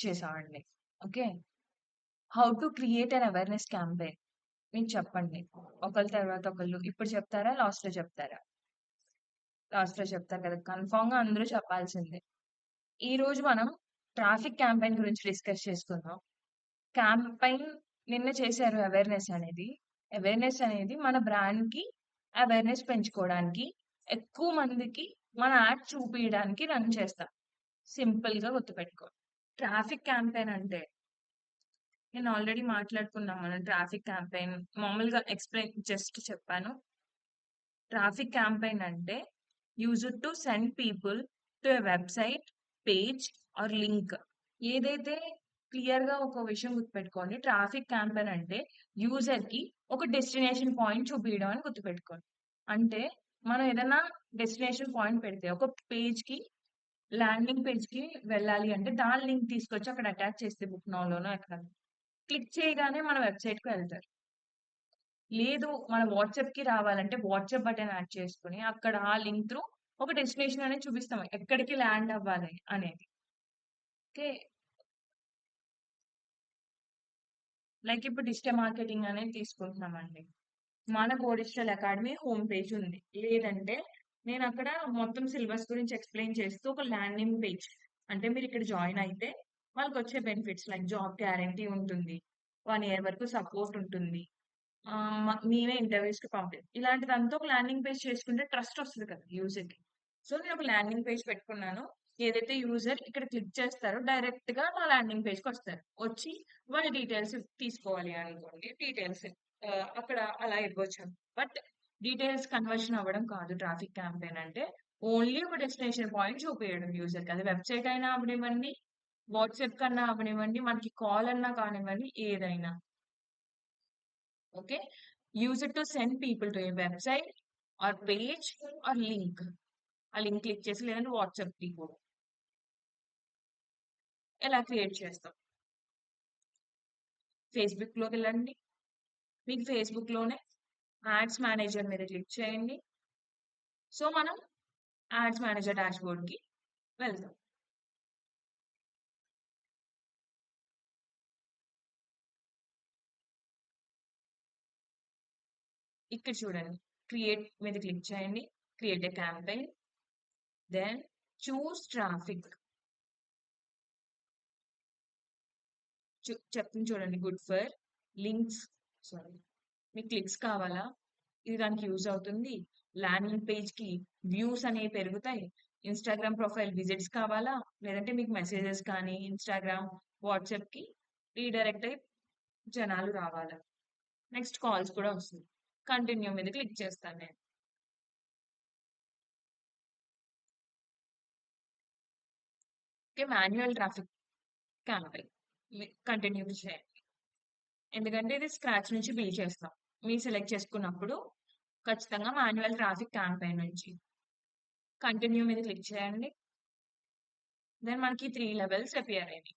చేసామండి. Okay. How to create an awareness campaign. మీకు చెప్పండి. ఒకళ్ళ తర్వాత ఒకళ్ళు. ఇప్పుడు చెప్తారా? లాస్ట్‌లో చెప్తారా? లాస్ట్‌లో చెప్తారు కదా! కన్ఫర్మ్‌గా అందరూ చెప్పాల్సిందే. ఈరోజు మనం ట్రాఫిక్ క్యాంపెయిన్ గురించి డిస్కస్ చేసుకుందాం. క్యాంపెయిన్ నిన్న చేశారు అవేర్‌నెస్ అనేది. అవేర్‌నెస్ అనేది మన బ్రాండ్‌కి అవేర్‌నెస్ పెంచుకోవడానికి, ఎక్కువ మందికి మన యాడ్ చూపియడానికి రన్ చేస్తాం. సింపుల్‌గా గుర్తుపెట్టుకోండి. ట్రాఫిక్ క్యాంపెయిన్ అంటే నేను ఆల్రెడీ మాట్లాడుకున్నాం మనం ట్రాఫిక్ క్యాంపెయిన్ మామూలుగా ఎక్స్‌ప్లెయిన్ జస్ట్ చెప్పాను. ట్రాఫిక్ క్యాంపెయిన్ అంటే used to send people to a website, page or link. ఏదైతే క్లియర్‌గా ఒక విషయం గుర్తుపెట్టుకోండి. ట్రాఫిక్ క్యాంపెయిన్ అంటే యూజర్‌కి ఒక డెస్టినేషన్ పాయింట్ చూపియడం అని గుర్తుపెట్టుకోండి. అంటే మనం ఏదైనా డెస్టినేషన్ పాయింట్ పెడితే ఒక పేజ్‌కి ల్యాండింగ్ పేజ్‌కి వెళ్ళాలి అంటే దాని లింక్ తీసుకొచ్చి అక్కడ అటాచ్ చేస్తే బుక్ నౌలోనో ఎక్కడ క్లిక్ చేయగానే మన వెబ్‌సైట్‌కి వెళ్తారు. లేదు మన వాట్సాప్‌కి రావాలంటే వాట్సాప్ బటన్ యాడ్ చేసుకొని అక్కడ ఆ లింక్ త్రూ ఒక డెస్టినేషన్ అనేది చూపిస్తాం. ఎక్కడికి ల్యాండ్ అవ్వాలి అనేది. ఓకే. లైక్ ఇప్పుడు డిజిటల్ మార్కెటింగ్ అనేది తీసుకుంటున్నామండి. మన code digital academy home page ఉంది. లేదంటే నేనక్కడ మొత్తం సిలబస్ గురించి ఎక్స్‌ప్లెయిన్ చేస్తూ ఒక ల్యాండింగ్ పేజ్ అంటే మీరిక్కడ జాయిన్ అయితే వాళ్ళకొచ్చే బెనిఫిట్స్ లైక్ జాబ్ గ్యారంటీ ఉంటుంది. 1 ఇయర్ వరకు సపోర్ట్ ఉంటుంది. మేమే ఇంటర్వ్యూస్‌కి ఇలాంటిదంతా ఒక ల్యాండింగ్ పేజ్ చేసుకుంటే ట్రస్ట్ వస్తది కదా యూజర్‌కి. సో, నేను ఒక ల్యాండింగ్ పేజ్ పెట్టుకున్నాను. ఏదైతే యూజర్ ఇక్కడ క్లిక్ చేస్తారో డైరెక్ట్‌గా నా ల్యాండింగ్ పేజ్‌కొస్తారు. వచ్చి వాళ్ళ డీటెయిల్స్ తీసుకోవాలి అనుకోండి. డీటెయిల్స్ అక్కడ అలా ఇవ్వచ్చు. బట్ డీటెయిల్స్ కన్వర్షన్ అవ్వడం కాదు ట్రాఫిక్ క్యాంపెయిన్ అంటే. ఓన్లీ ఒక డెస్టినేషన్ పాయింట్ చూపియడం యూజర్‌కి. అది వెబ్‌సైట్ అయినా అవ్వనివ్వండి, వాట్సాప్ కన్నా అవ్వనివ్వండి, మనకి కాల్ అన్నా కానివ్వండి ఏదైనా. Okay. Use it to send people to a website or page or link. ఆ లింక్ క్లిక్ చేసి లేదంటే వాట్సాప్‌కి కూడా ఎలా క్రియేట్ చేస్తాం. ఫేస్‌బుక్‌లోకెళ్ళండి. మీకు ఫేస్‌బుక్‌లోనే యాడ్స్ మేనేజర్ మీద క్లిక్ చేయండి. సో, మనం యాడ్స్ మేనేజర్ డాష్‌బోర్డ్‌కి వెళ్తాం. ఇక్కడ చూడండి. క్రియేట్ మీద క్లిక్ చేయండి. Create a campaign. Then choose traffic. చెప్తుంది చూడండి. Good for links sorry. మీకు క్లిక్స్ కావాలా? ఇది దానికి యూజ్ అవుతుంది. ల్యాండింగ్ పేజ్‌కి వ్యూస్ అనేవి పెరుగుతాయి. ఇన్‌స్టాగ్రామ్ ప్రొఫైల్ విజిట్స్ కావాలా? లేదంటే మీకు మెసేజెస్ కానీ ఇన్‌స్టాగ్రామ్, వాట్సాప్‌కి రీడైరెక్ట్ అయ్యి జనాలు రావాలా? నెక్స్ట్ కాల్స్ కూడా వస్తుంది. కంటిన్యూ మీద క్లిక్ చేస్తాను నేను. Okay. Manual traffic campaign. Continue చేయండి. ఎందుకంటే ఇది స్క్రాచ్ నుంచి బిల్డ్ చేస్తాం. మీరు సెలెక్ట్ చేసుకున్నప్పుడు ఖచ్చితంగా మాన్యువల్ ట్రాఫిక్ క్యాంపెయిన్ నుంచి. కంటిన్యూ మీద క్లిక్ చేయండి. దెన్ మనకి 3 లెవెల్స్ అపియర్ అయినాయి.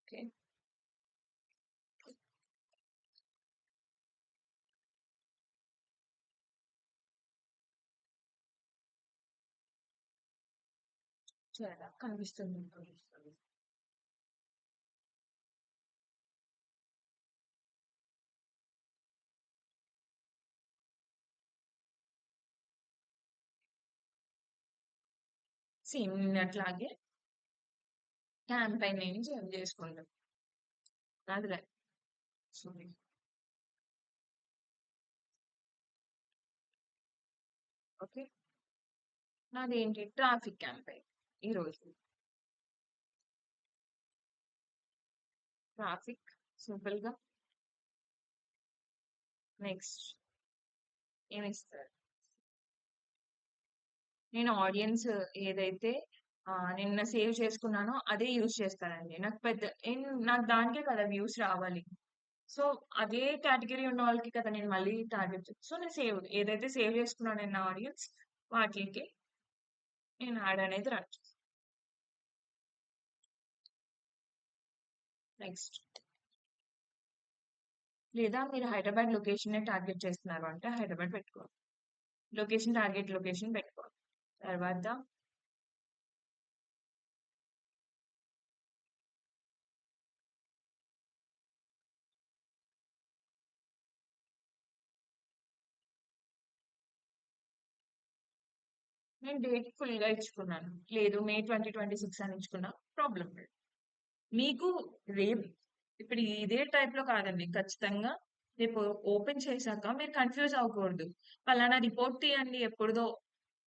ఓకే. చూడండి కనిపిస్తుంది. సేమ్ నిన్నట్లాగే క్యాంపెయిన్ నేమ్ సేవ్ చేసుకుంటాం. అది సారీ. ఓకే. నాదేంటి ట్రాఫిక్ క్యాంపెయిన్ ఈరోజు. ట్రాఫిక్ సింపుల్‌గా నెక్స్ట్ ఏమిస్తారు? నేను ఆడియన్స్ ఏదైతే నిన్న సేవ్ చేసుకున్నానో అదే యూజ్ చేస్తానండి. నాకు దానికే కదా వ్యూస్ రావాలి. సో, అదే కేటగరీ ఉన్న వాళ్ళకి కదా నేను మళ్ళీ టార్గెట్ సో, నేను ఏదైతే సేవ్ చేసుకున్నానో నిన్న ఆడియన్స్ వాటిలికి నేను యాడ్ అనేది రన్ చేస్తాను. నెక్స్ట్ లేదా మీరు హైదరాబాద్ లొకేషన్‌నే టార్గెట్ చేస్తున్నారు అంటే హైదరాబాద్ పెట్టుకోవాలి. టార్గెట్ లొకేషన్ పెట్టుకోవాలి. తర్వాత నేను డేట్ ఫుల్‌గా ఇచ్చుకున్నాను. లేదు మే 2026 అని ఇచ్చుకున్నా ప్రాబ్లమ్ లేదు. మీకు రేపు ఇప్పుడు ఇదే టైప్‌లో కాదండి. ఖచ్చితంగా రేపు ఓపెన్ చేశాక మీరు కన్‌ఫ్యూజ్ అవ్వకూడదు. పలానా రిపోర్ట్ తీయండి ఎప్పుడుదో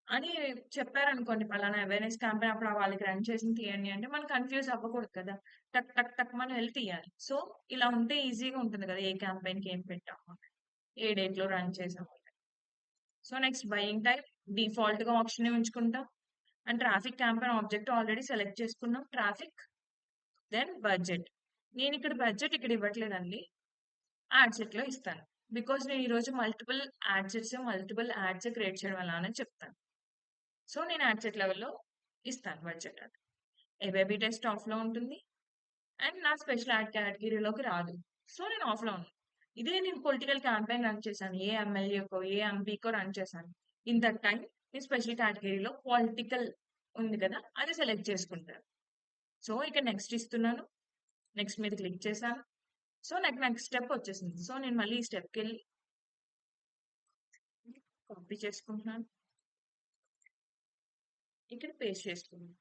అని చెప్పారనుకోండి. పలానా అవేర్‌నెస్ క్యాంపెయిన్ అప్పుడు వాళ్ళకి రన్ చేసింది తీయండి అంటే మనం కన్‌ఫ్యూజ్ అవ్వకూడదు కదా! టక్ టక్ టక్ మనం వెళ్లి తీయాలి. సో, ఇలా ఉంటే ఈజీగా ఉంటుంది కదా! ఏ క్యాంపెయిన్‌కి ఏం పెట్టాము, ఏ డేట్‌లో రన్ చేసాము. సో, నెక్స్ట్ బయింగ్ టైప్ డిఫాల్ట్‌గా ఆప్షనే ఉంచుకుంటాం. And traffic campaign object already select చేసుకున్నాం. Traffic, then budget. నేనిక్కడ బడ్జెట్ ఇక్కడ ఇవ్వట్లేదండి. యాడ్ సెట్‌లో ఇస్తాను. బికాజ్ నేను ఈరోజు మల్టిపుల్ యాడ్స్ క్రియేట్ చేయడం ఎలా అని చెప్తాను. సో, నేను యాడ్ సెట్ లెవెల్‌లో ఇస్తాను బడ్జెట్ అని. ఏబీబీ టెస్ట్ ఆఫ్‌లో ఉంటుంది. అండ్ నా స్పెషల్ యాడ్ కేటగిరీలోకి రాదు. సో, నేను ఆఫ్‌లో ఉన్నాను. ఇదే నేను పొలిటికల్ క్యాంపెయిన్ రన్ చేశాను. ఏ ఎమ్మెల్యేకో, ఏ ఎంపీకో రన్ చేశాను. ఇన్ దట్ టైమ్ నేను స్పెషల్ కేటగిరీలో పొలిటికల్ ఉంది కదా! అది సెలెక్ట్ చేసుకుంటాను. సో, ఇక్కడ నెక్స్ట్ ఇస్తున్నాను. నెక్స్ట్ మీద క్లిక్ చేశాను. సో, నాకు నెక్స్ట్ స్టెప్ వచ్చేసింది. సో, నేను మళ్ళీ ఈ స్టెప్‌కెళ్ళి కాపీ చేసుకుంటున్నాను. ఇక్కడ పేస్ట్ చేసుకున్నాను.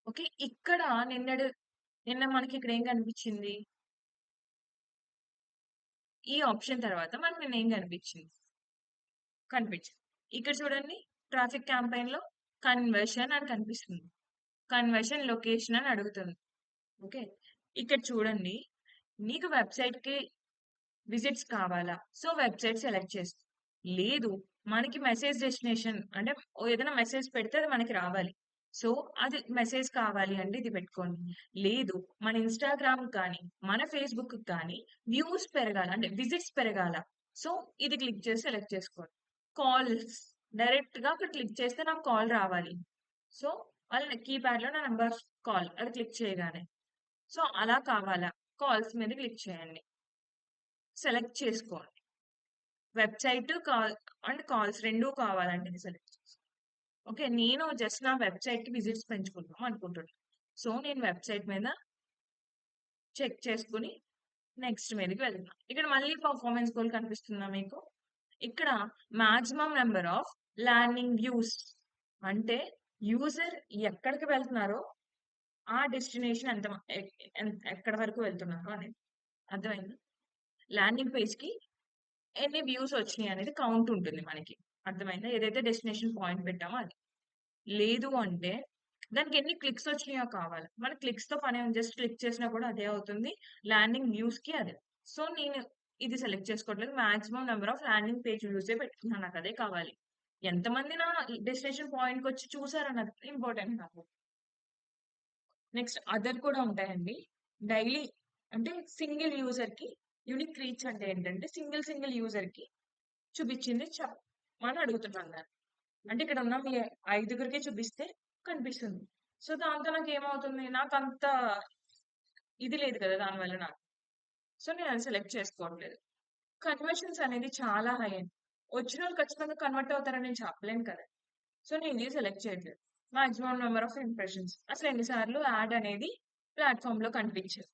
ఓకే. ఇక్కడ నిన్న మనకి ఇక్కడ ఏం కనిపించింది? ఈ ఆప్షన్ తర్వాత మనకు నిన్న ఏం కనిపించింది? కనిపించింది. ఇక్కడ చూడండి ట్రాఫిక్ క్యాంపెయిన్‌లో కన్వర్షన్ అని కనిపిస్తుంది. కన్వర్షన్ లొకేషన్ అని అడుగుతుంది. ఓకే. ఇక్కడ చూడండి నీకు వెబ్‌సైట్‌కి విజిట్స్ కావాలా? సో, వెబ్‌సైట్ సెలెక్ట్ చేసుకో. లేదు మనకి మెసేజ్ డెస్టినేషన్ అంటే ఏదైనా మెసేజ్ పెడితే అది మనకి రావాలి. సో, అది మెసేజ్ కావాలి అంటే ఇది పెట్టుకోండి. లేదు మన ఇన్‌స్టాగ్రామ్‌కి కానీ, మన ఫేస్‌బుక్‌కి కానీ వ్యూస్ పెరగాల అంటే విజిట్స్ పెరగాల. సో, ఇది క్లిక్ చేసి సెలెక్ట్ చేసుకోండి. కాల్స్ డైరెక్ట్‌గా అక్కడ క్లిక్ చేస్తే నాకు కాల్ రావాలి. సో, వాళ్ళ కీప్యాడ్‌లో నా నంబర్ కాల్ అది క్లిక్ చేయగానే. సో, అలా కావాలా? కాల్స్ మీద క్లిక్ చేయండి. సెలెక్ట్ చేసుకోండి. వెబ్‌సైట్, కాల్ అండ్ కాల్స్ 2 కావాలండి ఇది సెలెక్ట్ చేసుకో. ఓకే. నేను జస్ట్ నా వెబ్‌సైట్‌కి విజిట్స్ పెంచుకుందాం అనుకుంటున్నా. సో, నేను వెబ్‌సైట్ మీద చెక్ చేసుకొని నెక్స్ట్ మీదకి వెళ్తున్నా. ఇక్కడ మళ్ళీ పెర్ఫార్మన్స్ గోల్ కనిపిస్తుందా మీకు? ఇక్కడ maximum number of landing views అంటే యూజర్ ఎక్కడికి వెళ్తున్నారో ఆ డెస్టినేషన్ ఎంత ఎక్కడి వరకు వెళ్తున్నారు అనేది. అర్థమైందా? ల్యాండింగ్ పేజ్‌కి ఎన్ని వ్యూస్ వచ్చినాయి అనేది కౌంట్ ఉంటుంది మనకి. అర్థమైందా? ఏదైతే డెస్టినేషన్ పాయింట్ పెట్టామో అది. లేదు అంటే దానికి ఎన్ని క్లిక్స్ వచ్చినాయో కావాలి. మన క్లిక్స్‌తో పనేముంది. జస్ట్ క్లిక్ చేసినా కూడా అదే అవుతుంది. ల్యాండింగ్ వ్యూస్‌కి అదే. సో, నేను ఇది సెలెక్ట్ చేసుకోవట్లేదు. Maximum number of landing page వ్యూసే పెట్టుకున్నాను. నాకదే కావాలి. ఎంతమంది నా డెస్టినేషన్ పాయింట్‌కొచ్చి చూసారన్నది ఇంపార్టెంట్ నాకు. నెక్స్ట్ అదర్ కూడా ఉంటాయండి. డైలీ అంటే సింగిల్ యూజర్‌కి యూనిక్ రీచ్ అంటే ఏంటంటే సింగిల్ యూజర్‌కి చూపించింది చెప్పమని అడుగుతున్నాను నేను. అంటే ఇక్కడ ఉన్న మీ 5గురికి చూపిస్తే కనిపిస్తుంది. సో, దాంతో నాకేమవుతుంది? నాకంత ఇది లేదు కదా! దానివల్ల నాకు. సో, నేను అది సెలెక్ట్ చేసుకోవట్లేదు. కన్వర్షన్స్ అనేది చాలా హై అండి. వచ్చినోళ్ళు ఖచ్చితంగా కన్వర్ట్ అవుతారని నేను చెప్పలేను కదా! సో, నేను ఇది సెలెక్ట్ చేయట్లేదు. Maximum number of impressions. అసలు ఎన్ని సార్లు యాడ్ అనేది ప్లాట్‌ఫార్మ్‌లో కనిపించింది.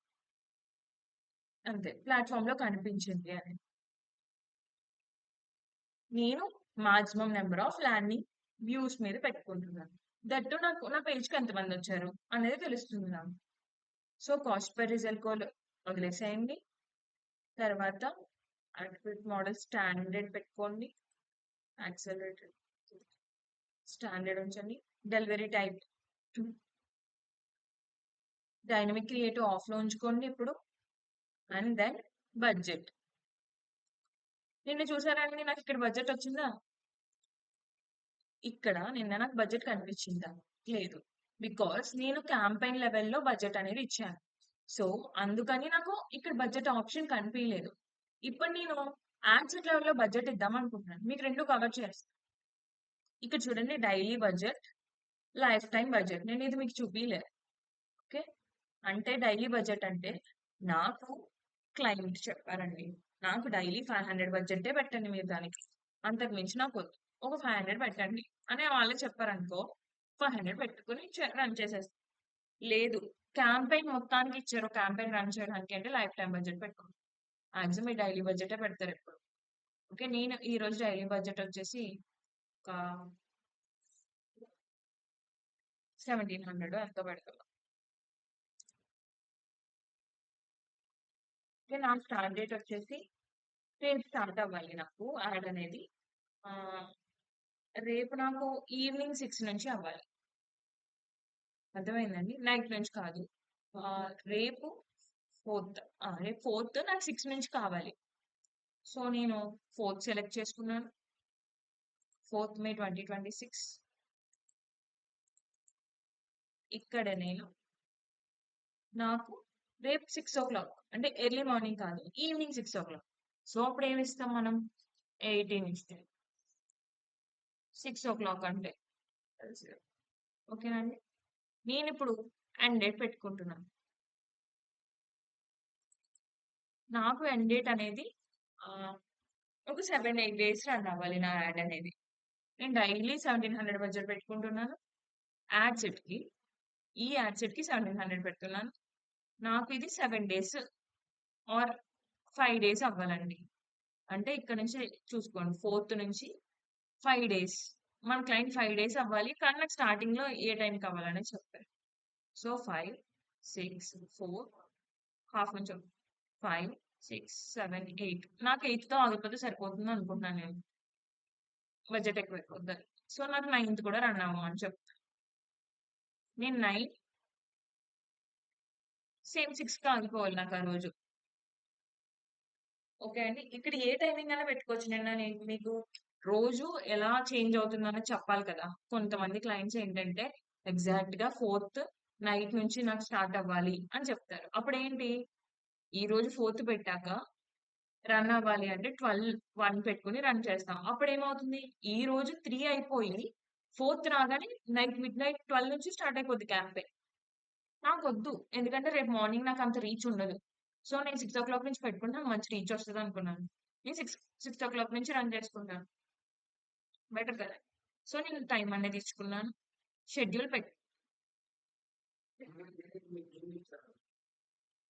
అంతే. ప్లాట్‌ఫార్మ్‌లో కనిపించింది అని. నేను maximum number of landing views మీద పెట్టుకుంటున్నాను. దట్ టూ నాకు నా పేజ్‌కి ఎంతమందొచ్చారు అనేది తెలుస్తుంది నాకు. So, cost per result goal వదిలేసేయండి. తర్వాత అట్రిబ్యూట్ మోడల్ స్టాండర్డ్ పెట్టుకోండి. యాక్సెలరేటెడ్ స్టాండర్డ్ ఉంచండి. డెలివరీ టైప్ డైనమిక్ క్రియేటివ్ ఆఫ్‌లో ఉంచుకోండి ఇప్పుడు. And then budget. నిన్న చూసారండి నాకిక్కడ బడ్జెట్ వచ్చిందా? ఇక్కడ నిన్న నాకు బడ్జెట్ కనిపించిందా? లేదు. బికాజ్ నేను క్యాంపెయిన్ లెవెల్‌లో బడ్జెట్ అనేది ఇచ్చాను. సో, అందుకని నాకు ఇక్కడ బడ్జెట్ ఆప్షన్ కనిపియలేదు. ఇప్పుడు నేను యాడ్ సెట్ లెవెల్‌లో బడ్జెట్ ఇద్దామనుకుంటున్నాను. మీకు 2 కవర్ చేస్తా. ఇక్కడ చూడండి daily budget, life time budget. నేనిది మీకు చూపియలే. ఓకే. అంటే డైలీ బడ్జెట్ అంటే నాకు క్లయింట్ చెప్పారండి. నాకు డైలీ 500 బడ్జెటే పెట్టండి మీరు దానికి. అంతకు మించి నాకొద్దు. ఒక 500 పెట్టండి అని వాళ్ళే చెప్పారనుకో, 500 పెట్టుకొని రన్ చేసేస్తా. లేదు క్యాంపెయిన్ మొత్తానికి ఇచ్చారు. క్యాంపెయిన్ రన్ చేయడానికి అంటే లైఫ్ టైమ్ బడ్జెట్ పెట్టుకోండి. మాక్సిమం ఈ డైలీ బడ్జెటే పెడతారు ఎప్పుడు. ఓకే. నేను ఈ రోజు డైలీ బడ్జెట్ వచ్చేసి ఒక 1700 ఎంతో పెడతాను. ఓకే. నా స్టార్ట్ డేట్ వచ్చేసి రేపు స్టార్ట్ అవ్వాలి నాకు యాడ్ అనేది. రేపు నాకు ఈవినింగ్ 6 నుంచి అవ్వాలి. అర్థమైందండి? నైట్ నుంచి కాదు. రేపు 4థ్. రేపు 4థ్ నాకు 6 నుంచి కావాలి. సో నేను 4థ్ సెలెక్ట్ చేసుకున్నాను. 4th May 2026. ఇక్కడ నేను నాకు రేపు 6 o'clock అంటే ఎర్లీ మార్నింగ్ కాదు, ఈవినింగ్ 6 o'clock. సో అప్పుడు ఏమి ఇస్తాం మనం? 18 ఇస్తే 6 o'clock అంటే ఓకేనండి. నేను ఇప్పుడు ఎండ్ డేట్ పెట్టుకుంటున్నాను. నాకు ఎండ్ డేట్ అనేది ఒక 7-8 డేస్ రన్ అవ్వాలి నా యాడ్ అనేది. నేను డైలీ 1700 బడ్జెట్ పెట్టుకుంటున్నాను. యాడ్ సెట్కి ఈ యాడ్ సెట్కి 1700 పెడుతున్నాను. నాకు ఇది 7 డేస్ ఆర్ 5 డేస్ అవ్వాలండి. అంటే ఇక్కడ నుంచి చూసుకోండి, 4th నుంచి 5 డేస్. మన క్లయింట్ 5 డేస్ అవ్వాలి, కానీ నాకు స్టార్టింగ్ లో ఏ టైంకి అవ్వాలనేది చెప్తారు. సో 5, 6, 4 హాఫ్ నుంచి 5, 6, 7, 8. నాకు 8తో ఆగిపోతే సరిపోతుంది అనుకుంటున్నాను నేను. బడ్జెట్ ఎక్కువ అయిపోద్ది. సో నాకు 9th కూడా రన్ అవ్వమని చెప్తాను. నేను 9 సేమ్ 6కి ఆగిపోవాలి నాకు ఆ రోజు. ఓకే అండి. ఇక్కడ ఏ టైమింగ్ అయినా పెట్టుకోవచ్చు. నేను మీకు రోజు ఎలా చేంజ్ అవుతుందని చెప్పాలి కదా. కొంతమంది క్లయింట్స్ ఏంటంటే ఎగ్జాక్ట్ గా 4th నైట్ నుంచి నాకు స్టార్ట్ అవ్వాలి అని చెప్తారు. అప్పుడు ఏంటి, ఈ రోజు 4th పెట్టాక రన్ అవ్వాలి అంటే 12-1 పెట్టుకుని రన్ చేస్తాం. అప్పుడు ఏమవుతుంది, ఈ రోజు 3 అయిపోయి 4th రాగానే మిడ్ నైట్ 12 నుంచి స్టార్ట్ అయిపోద్ది క్యాంపెయిన్. నాకొద్దు. ఎందుకంటే రేపు మార్నింగ్ నాకు అంత రీచ్ ఉండదు. సో నేను 6 o'clock నుంచి పెట్టుకుంటే నాకు మంచి రీచ్ వస్తది అనుకున్నాను. నేను 6 o'clock నుంచి రన్ చేసుకుంటాను. బెటర్ కదా. సో నేను టైం అనేది ఇచ్చుకున్నాను. షెడ్యూల్ పెట్టి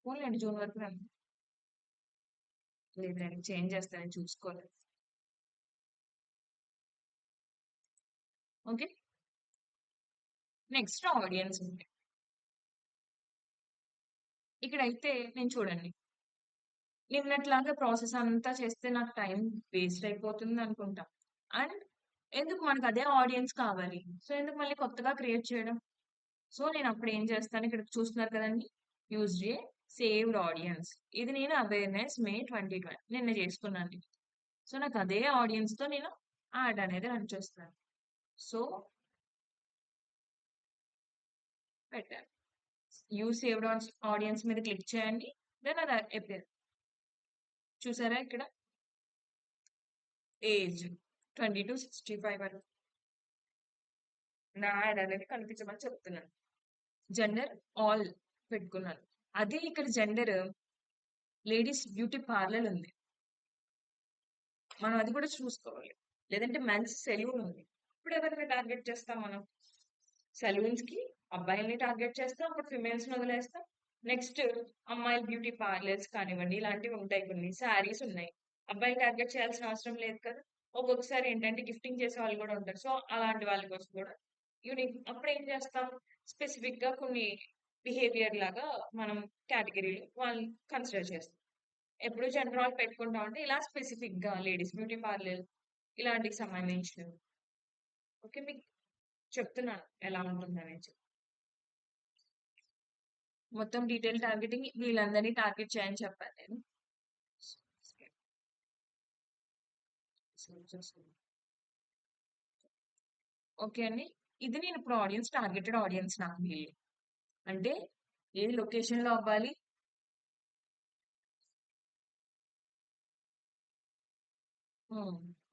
పోన్లేండి జూన్ వరకు రన్. లేదండి చేంజ్ చేస్తానని చూసుకోలేదు. ఓకే. నెక్స్ట్ ఆడియన్స్ ఉంటాయి. ఇక్కడైతే నేను చూడండి, నిన్నట్లాగా ప్రాసెస్ అంతా చేస్తే నాకు టైం వేస్ట్ అయిపోతుంది అనుకుంటా. అండ్ ఎందుకు మనకు అదే ఆడియన్స్ కావాలి. సో ఎందుకు మళ్ళీ కొత్తగా క్రియేట్ చేయడం. సో నేను అప్పుడు ఏం చేస్తాను, ఇక్కడ చూస్తున్నారు కదండి, యూజ్ ఏ సేవ్డ్ ఆడియన్స్. ఇది నేను అవేర్నెస్ మే 2020 నిన్న చేసుకున్నాను. సో నాకు అదే ఆడియన్స్ తో నేను యాడ్ అనేది రన్ చేస్తాను. సో పెట్టాను, యూజ్ సేవ్డ్ ఆడియన్స్ మీద క్లిక్ చేయండి. దెన్ అది appear. చూసారా ఇక్కడ ఏజ్ 20 to 65 వరకు నా యాడ్ అనేది కనిపించమని చెప్తున్నాను. జెండర్ ఆల్ పెట్టుకున్నాను. అదే ఇక్కడ జెండర్ లేడీస్ బ్యూటీ పార్లర్ ఉంది, మనం అది కూడా చూసుకోవాలి. లేదంటే మెన్స్ సెలూన్ ఉంది. ఇప్పుడు ఎవరిని టార్గెట్ చేస్తాం మనం? సెలూన్స్ కి అబ్బాయిల్ని టార్గెట్ చేస్తాం, అప్పుడు ఫిమేల్స్ ని వదిలేస్తాం. నెక్స్ట్ అమ్మాయిల బ్యూటీ పార్లర్స్ కానివ్వండి, ఇలాంటివి ఉంటాయి. కొన్ని శారీస్ ఉన్నాయి, అబ్బాయిలు టార్గెట్ చేయాల్సిన అవసరం లేదు కదా. ఒక్కొక్కసారి ఏంటంటే గిఫ్టింగ్ చేసే వాళ్ళు కూడా ఉంటారు. సో అలాంటి వాళ్ళ కోసం కూడా యూనిక్. అప్పుడు ఏం చేస్తాం, స్పెసిఫిక్ గా కొన్ని బిహేవియర్ లాగా మనం కేటగిరీలు వాళ్ళు కన్సిడర్ చేస్తాం. ఎప్పుడు జనరల్ పెట్టుకుంటాం అంటే ఇలా స్పెసిఫిక్ గా లేడీస్ బ్యూటీ పార్లర్ ఇలాంటికి సంబంధించినవి. ఓకే, మీకు చెప్తున్నాను ఎలా ఉంటుందని చెప్పి. మొత్తం డీటెయిల్ టార్గెటింగ్ వీళ్ళందరినీ టార్గెట్ చేయని చెప్పాను నేను. ఓకే అండి, ఇది నేను ఇప్పుడు ఆడియన్స్ టార్గెటెడ్ ఆడియన్స్ నాకు వీళ్ళు. అంటే ఏ లొకేషన్ లో అవ్వాలి,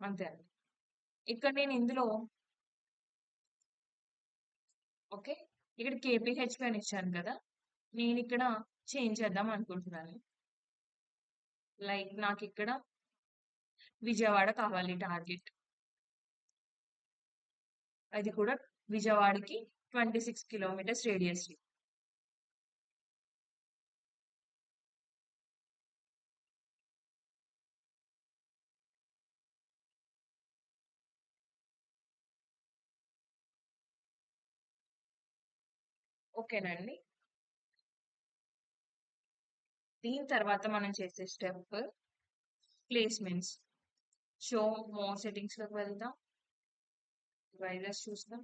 అంతే అండి. ఇక్కడ నేను ఇందులో ఓకే, ఇక్కడ కేపీహెచ్పి అని ఇచ్చాను కదా, నేను ఇక్కడ చేంజ్ చేద్దాం అనుకుంటున్నాను. లైక్ నాకు ఇక్కడ విజయవాడ కావాలి టార్గెట్. అది కూడా విజయవాడకి 26 kilometers రేడియస్. ఓకేనండి. దీని తర్వాత మనం చేసే స్టెప్ ప్లేస్మెంట్స్. షో మోర్ సెట్టింగ్స్‌లోకి వెళ్దాం. వైరస్ చూస్తాం.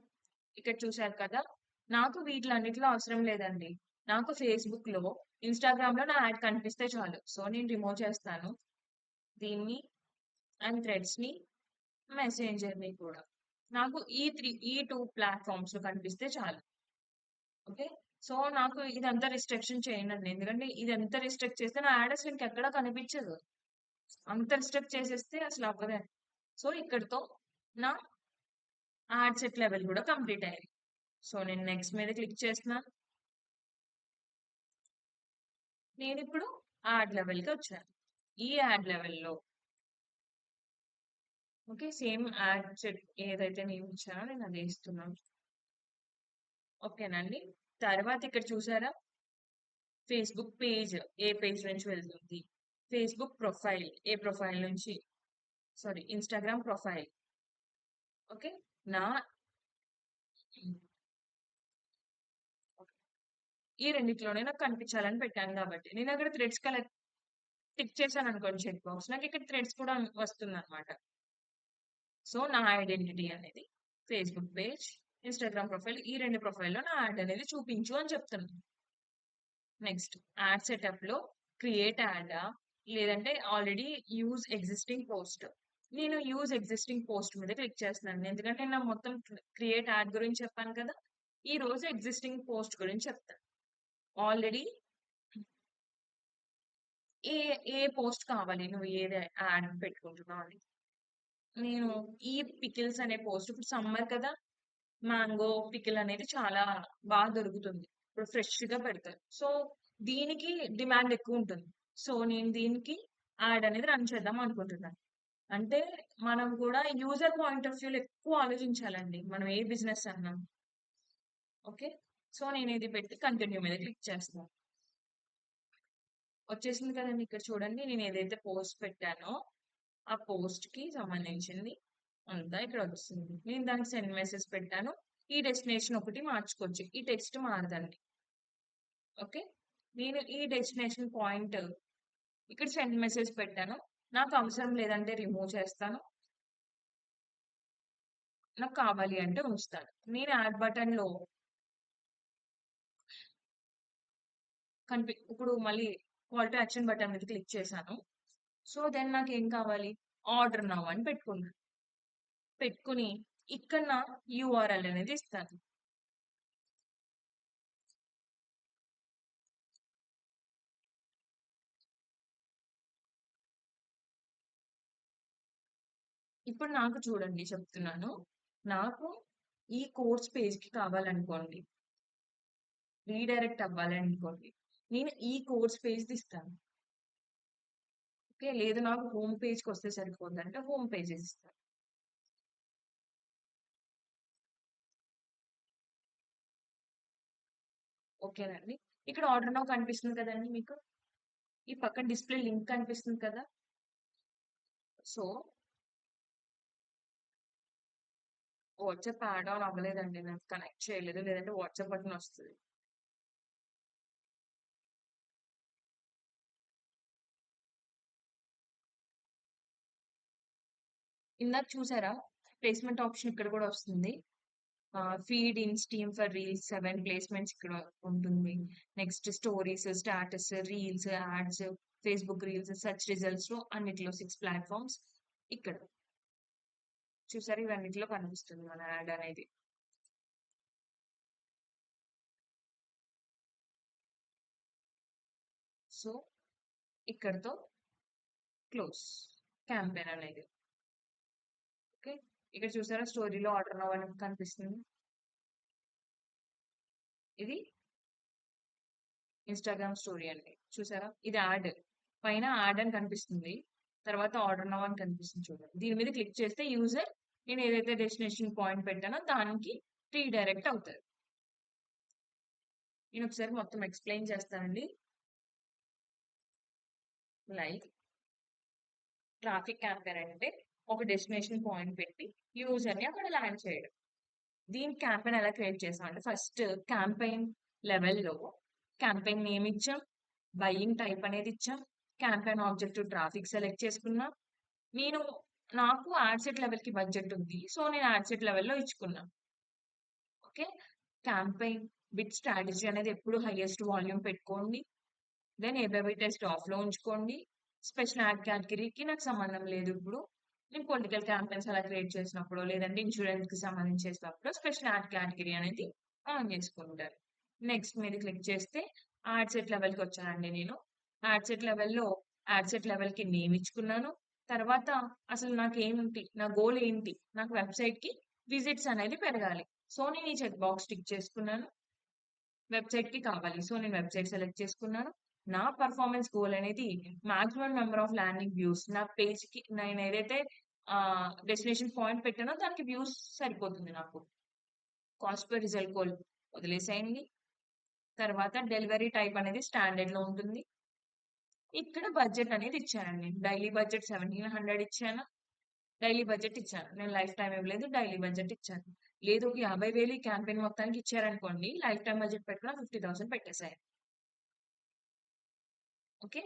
ఇక్కడ చూసారు కదా! నాకు వీటిలన్నిటిలో అవసరం లేదండి. నాకు ఫేస్‌బుక్‌లో, ఇన్‌స్టాగ్రామ్‌లో నా యాడ్ కనిపిస్తే చాలు. సో, నేను రిమూవ్ చేస్తాను. దీన్ని అండ్ థ్రెడ్స్‌ని, మెసెంజర్‌ని కూడా. నాకు ఈ 2 ప్లాట్‌ఫార్మ్స్‌లో కనిపిస్తే చాలు. ఓకే. సో, నాకు ఇదంతా రిస్ట్రిక్షన్ చేయనండి. ఎందుకంటే ఇదంతా రిస్ట్రిక్ట్ చేస్తే నా యాడ్ అసలు ఇంకెక్కడ కనిపించదు. అంత రిస్ట్రిక్ట్ చేసేస్తే అసలు అవ్వదండి. సో, ఇక్కడితో నా యాడ్ సెట్ లెవెల్ కూడా కంప్లీట్ అయింది. సో, నేను నెక్స్ట్ మీద క్లిక్ చేస్తున్నాను. నేనిప్పుడు యాడ్ లెవెల్‌కి వచ్చాను. ఈ యాడ్ లెవెల్‌లో ఓకే. సేమ్ యాడ్ సెట్ ఏదైతే నేను ఇచ్చానో నేను అదే ఇస్తున్నాను. ఓకేనండి. తర్వాత ఇక్కడ చూసారా? ఫేస్‌బుక్ పేజ్ ఏ పేజ్ నుంచి వెళ్తుంది? ఫేస్‌బుక్ ప్రొఫైల్ ఏ ప్రొఫైల్ నుంచి సారీ ఇన్‌స్టాగ్రామ్ ప్రొఫైల్. ఓకే. నా ఈ రెండిట్లోనే నాకు కనిపించాలని పెట్టాను కాబట్టి. నేను అక్కడ థ్రెడ్స్ టిక్ చేశాననుకోండి చెక్ బాక్స్. నాకిక్కడ థ్రెడ్స్ కూడా వస్తుందన్నమాట. సో, నా ఐడెంటిటీ అనేది ఫేస్‌బుక్ పేజ్, ఇన్‌స్టాగ్రామ్ ప్రొఫైల్ ఈ 2 ప్రొఫైల్‌లో నా యాడ్ అనేది చూపించు అని చెప్తున్నాను. నెక్స్ట్ యాడ్ సెటప్‌లో క్రియేట్ యాడా? లేదంటే ఆల్రెడీ యూజ్ ఎగ్జిస్టింగ్ పోస్ట్. నేను యూజ్ ఎగ్జిస్టింగ్ పోస్ట్ మీద క్లిక్ చేస్తున్నాను. ఎందుకంటే నేను మొత్తం క్రియేట్ యాడ్ గురించి చెప్పాను కదా! ఈ రోజు ఎగ్జిస్టింగ్ పోస్ట్ గురించి చెప్తాను. ఆల్రెడీ ఏ ఏ పోస్ట్ కావాలి? నువ్వు ఏది యాడ్ పెట్టుకుంటున్నావు అని. నేను ఈ పికిల్స్ అనే పోస్ట్ ఇప్పుడు సమ్మర్ కదా! మ్యాంగో పికిల్ అనేది చాలా బాగా దొరుకుతుంది. ఇప్పుడు ఫ్రెష్‌గా పెడతారు. సో, దీనికి డిమాండ్ ఎక్కువుంటుంది. సో, నేను దీనికి యాడ్ అనేది రన్ చేద్దాం అనుకుంటున్నాను. అంటే మనం కూడా యూజర్ పాయింట్ ఆఫ్ వ్యూలో ఎక్కువ ఆలోచించాలండి. మనం ఏ బిజినెస్ అన్నా. ఓకే. సో, నేను ఇది పెట్టి కంటిన్యూ మీద క్లిక్ చేస్తాను. వచ్చేసింది కదండీ! ఇక్కడ చూడండి. నేను ఏదైతే పోస్ట్ పెట్టానో, ఆ పోస్ట్‌కి సంబంధించింది అంతా ఇక్కడ వచ్చింది. నేను దానికి సెండ్ మెసేజ్ పెట్టాను. ఈ డెస్టినేషన్ ఒకటి మార్చుకోవచ్చు. ఈ టెక్స్ట్ మారదండి. ఓకే. నేను ఈ డెస్టినేషన్ పాయింట్ ఇక్కడ సెండ్ మెసేజ్ పెట్టాను. నాకు అవసరం లేదంటే రిమూవ్ చేస్తాను. నాకు కావాలి అంటే ఉంచుతాను. నేను యాడ్ బటన్‌లో ఇప్పుడు మళ్ళీ కాల్ టు యాక్షన్ బటన్ మీద క్లిక్ చేశాను. సో, దెన్ నాకేం కావాలి? ఆర్డర్ నౌ అని పెట్టుకున్నాను. పెట్టుకొని ఇక్కడ నా యూఆర్ఎల్ అనేది ఇస్తాను. ఇప్పుడు నాకు చూడండి చెప్తున్నాను. నాకు ఈ కోర్స్ పేజ్‌కి కావాలనుకోండి. రీడైరెక్ట్ అవ్వాలనుకోండి. నేను ఈ కోర్స్ పేజ్‌ది ఇస్తాను. ఓకే. లేదు నాకు హోమ్ పేజ్‌కొస్తే సరిపోద్దంటే హోమ్ పేజెస్ ఇస్తాను. ఓకేనండి. ఇక్కడ ఆర్డర్ నౌ కనిపిస్తుంది కదండీ మీకు. ఈ పక్కన డిస్‌ప్లే లింక్ కనిపిస్తుంది కదా! సో, వాట్సాప్ యాడ్ ఆన్ అవ్వలేదండి. నాకు కనెక్ట్ చేయలేదు. లేదంటే వాట్సాప్ బటన్ వస్తది. ఇందాక చూసారా? ప్లేస్‌మెంట్ ఆప్షన్ ఇక్కడ కూడా వస్తుంది. Feed in stream for reels 7 placements ఇక్కడ ఉంటుంది. Next stories, status, reels, ads, Facebook reels, search రిజల్ట్స్‌లో అన్నిటిలో 6 ప్లాట్‌ఫార్మ్స్ ఇక్కడ. చూసారా? ఇవన్నిటిలో కనిపిస్తుంది మన యాడ్ అనేది. సో, ఇక్కడితో క్లోజ్ క్యాంపెయిన్ అనేది. ఓకే. ఇక్కడ చూసారా? స్టోరీలో ఆర్డర్ నౌ అని కనిపిస్తుంది. ఇది ఇన్‌స్టాగ్రామ్ స్టోరీ అండి. చూసారా? ఇది యాడ్. పైన యాడ్ అని కనిపిస్తుంది. తర్వాత ఆర్డర్ నౌ అని కనిపిస్తుంది చూడండి. దీని మీద క్లిక్ చేస్తే యూజర్ నేను ఏదైతే డెస్టినేషన్ పాయింట్ పెట్టానో దానికి రీడైరెక్ట్ అవుతారు. నేను ఒకసారి మొత్తం ఎక్స్‌ప్లెయిన్ చేస్తానండి. లైక్ ట్రాఫిక్ క్యాంపెయిన్ అంటే ఒక డెస్టినేషన్ పాయింట్ పెట్టి యూజర్‌ని అక్కడ ల్యాండ్ చేయడం. దీని క్యాంపెయిన్ ఎలా క్రియేట్ చేసామంటే ఫస్ట్ క్యాంపెయిన్ లెవెల్‌లో క్యాంపెయిన్ నేమ్ ఇచ్చాం. బయింగ్ టైప్ అనేది ఇచ్చాం. క్యాంపెయిన్ ఆబ్జెక్టివ్ ట్రాఫిక్ సెలెక్ట్ చేసుకున్నా. నేను నాకు యాడ్ సెట్ లెవెల్‌కి బడ్జెట్ ఉంది. సో, నేను యాడ్ సెట్ లెవెల్‌లో ఇచ్చుకున్నా. ఓకే. క్యాంపెయిన్ బిడ్ స్ట్రాటజీ అనేది ఎప్పుడు హైయెస్ట్ వాల్యూమ్ పెట్టుకోండి. దెన్ ఏబీ టెస్ట్ ఆఫ్‌లో ఉంచుకోండి. స్పెషల్ యాడ్ కేటగిరీకి నాకు సంబంధం లేదు ఇప్పుడు. నేను పొలిటికల్ క్యాంపెయిన్స్ అలా క్రియేట్ చేసినప్పుడు, లేదంటే ఇన్స్యూరెన్స్‌కి సంబంధించి చేసినప్పుడు స్పెషల్ యాడ్ కేటగిరీ అనేది ఆన్ చేసుకుంటారు. నెక్స్ట్ మీద క్లిక్ చేస్తే యాడ్ సెట్ లెవెల్‌కి వచ్చానండి నేను. యాడ్ సెట్ లెవెల్‌లో యాడ్ సెట్ లెవెల్‌కి నేమ్ ఇచ్చుకున్నాను. తర్వాత అసలు నాకేంటి? నా గోల్ ఏంటి? నాకు వెబ్‌సైట్‌కి విజిట్స్ అనేది పెరగాలి. సో, నేను ఈ చెక్ బాక్స్ టిక్ చేసుకున్నాను. వెబ్‌సైట్‌కి కావాలి. సో, నేను వెబ్‌సైట్ సెలెక్ట్ చేసుకున్నాను. నా పర్ఫార్మన్స్ గోల్ అనేది maximum number of landing views. నా పేజ్‌కి నేనేదైతే డెస్టినేషన్ పాయింట్ పెట్టానో దానికి వ్యూస్ సరిపోతుంది నాకు. కాస్ట్ పర్ రిజల్ట్ గోల్ వదిలేసేయండి. తర్వాత డెలివరీ టైప్ అనేది స్టాండర్డ్‌లో ఉంటుంది. ఇక్కడ బడ్జెట్ అనేది ఇచ్చానండి. డైలీ బడ్జెట్ 1700 ఇచ్చాను. డైలీ బడ్జెట్ ఇచ్చాను. నేను లైఫ్ టైమ్ ఇవ్వలేదు. డైలీ బడ్జెట్ ఇచ్చాను. లేదు ఒక 50,000 ఈ క్యాంపెయిన్ మొత్తానికి ఇచ్చారనుకోండి. లైఫ్ టైమ్ బడ్జెట్ పెట్టుకున్న 50,000 పెట్టేసేయండి. ఓకే.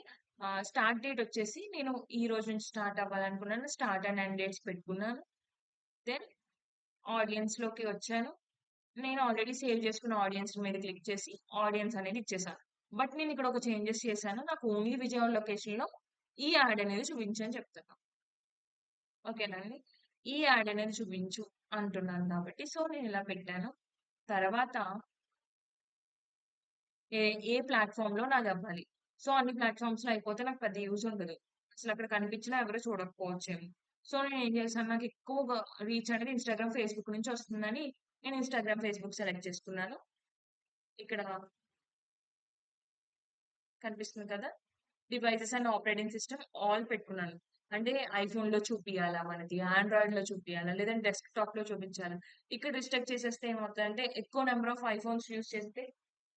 స్టార్ట్ డేట్ వచ్చేసి నేను ఈ రోజు నుంచి స్టార్ట్ అవ్వాలనుకున్నాను. స్టార్ట్ అండ్ ఎండ్ డేట్స్ పెట్టుకున్నాను. దెన్ ఆడియన్స్‌లోకి వచ్చాను. నేను ఆల్రెడీ సేవ్ చేసుకున్న ఆడియన్స్ మీద క్లిక్ చేసి ఆడియన్స్ అనేది ఇచ్చేసాను. బట్ నేను ఇక్కడ ఒక చేంజెస్ చేశాను. నాకు ఓన్లీ విజయవాడ లొకేషన్‌లో ఈ యాడ్ అనేది చూపించని చెప్తున్నా. ఓకేనండి. ఈ యాడ్ అనేది చూపించు అంటున్నాను కాబట్టి సో నేను ఇలా పెట్టాను. తర్వాత ఏ ఏ ప్లాట్‌ఫార్మ్‌లో నాదవ్వాలి. సో, అన్ని ప్లాట్‌ఫార్మ్స్‌లో అయిపోతే నాకు పెద్ద యూజ్ ఉండదు. అసలక్కడ కనిపించినా ఎవరు చూడకపోవచ్చేమో. సో, నేనేం చేశాను నాకు ఎక్కువగా రీచ్ అనేది ఇన్‌స్టాగ్రామ్, ఫేస్‌బుక్ నుంచి వస్తుందని నేను ఇన్‌స్టాగ్రామ్, ఫేస్‌బుక్ సెలెక్ట్ చేసుకున్నాను. ఇక్కడ కనిపిస్తుంది కదా! Devices and operating system all పెట్టుకున్నాను. అంటే ఐఫోన్‌లో చూపియాలా మనకి, ఆండ్రాయిడ్‌లో చూపియాలా, లేదంటే డెస్క్‌టాప్‌లో చూపించాలా. ఇక్కడ రిస్ట్రిక్ట్ చేసేస్తే ఏమవుతదంటే ఎక్కువ నంబర్ ఆఫ్ ఐఫోన్స్ యూజ్ చేస్తే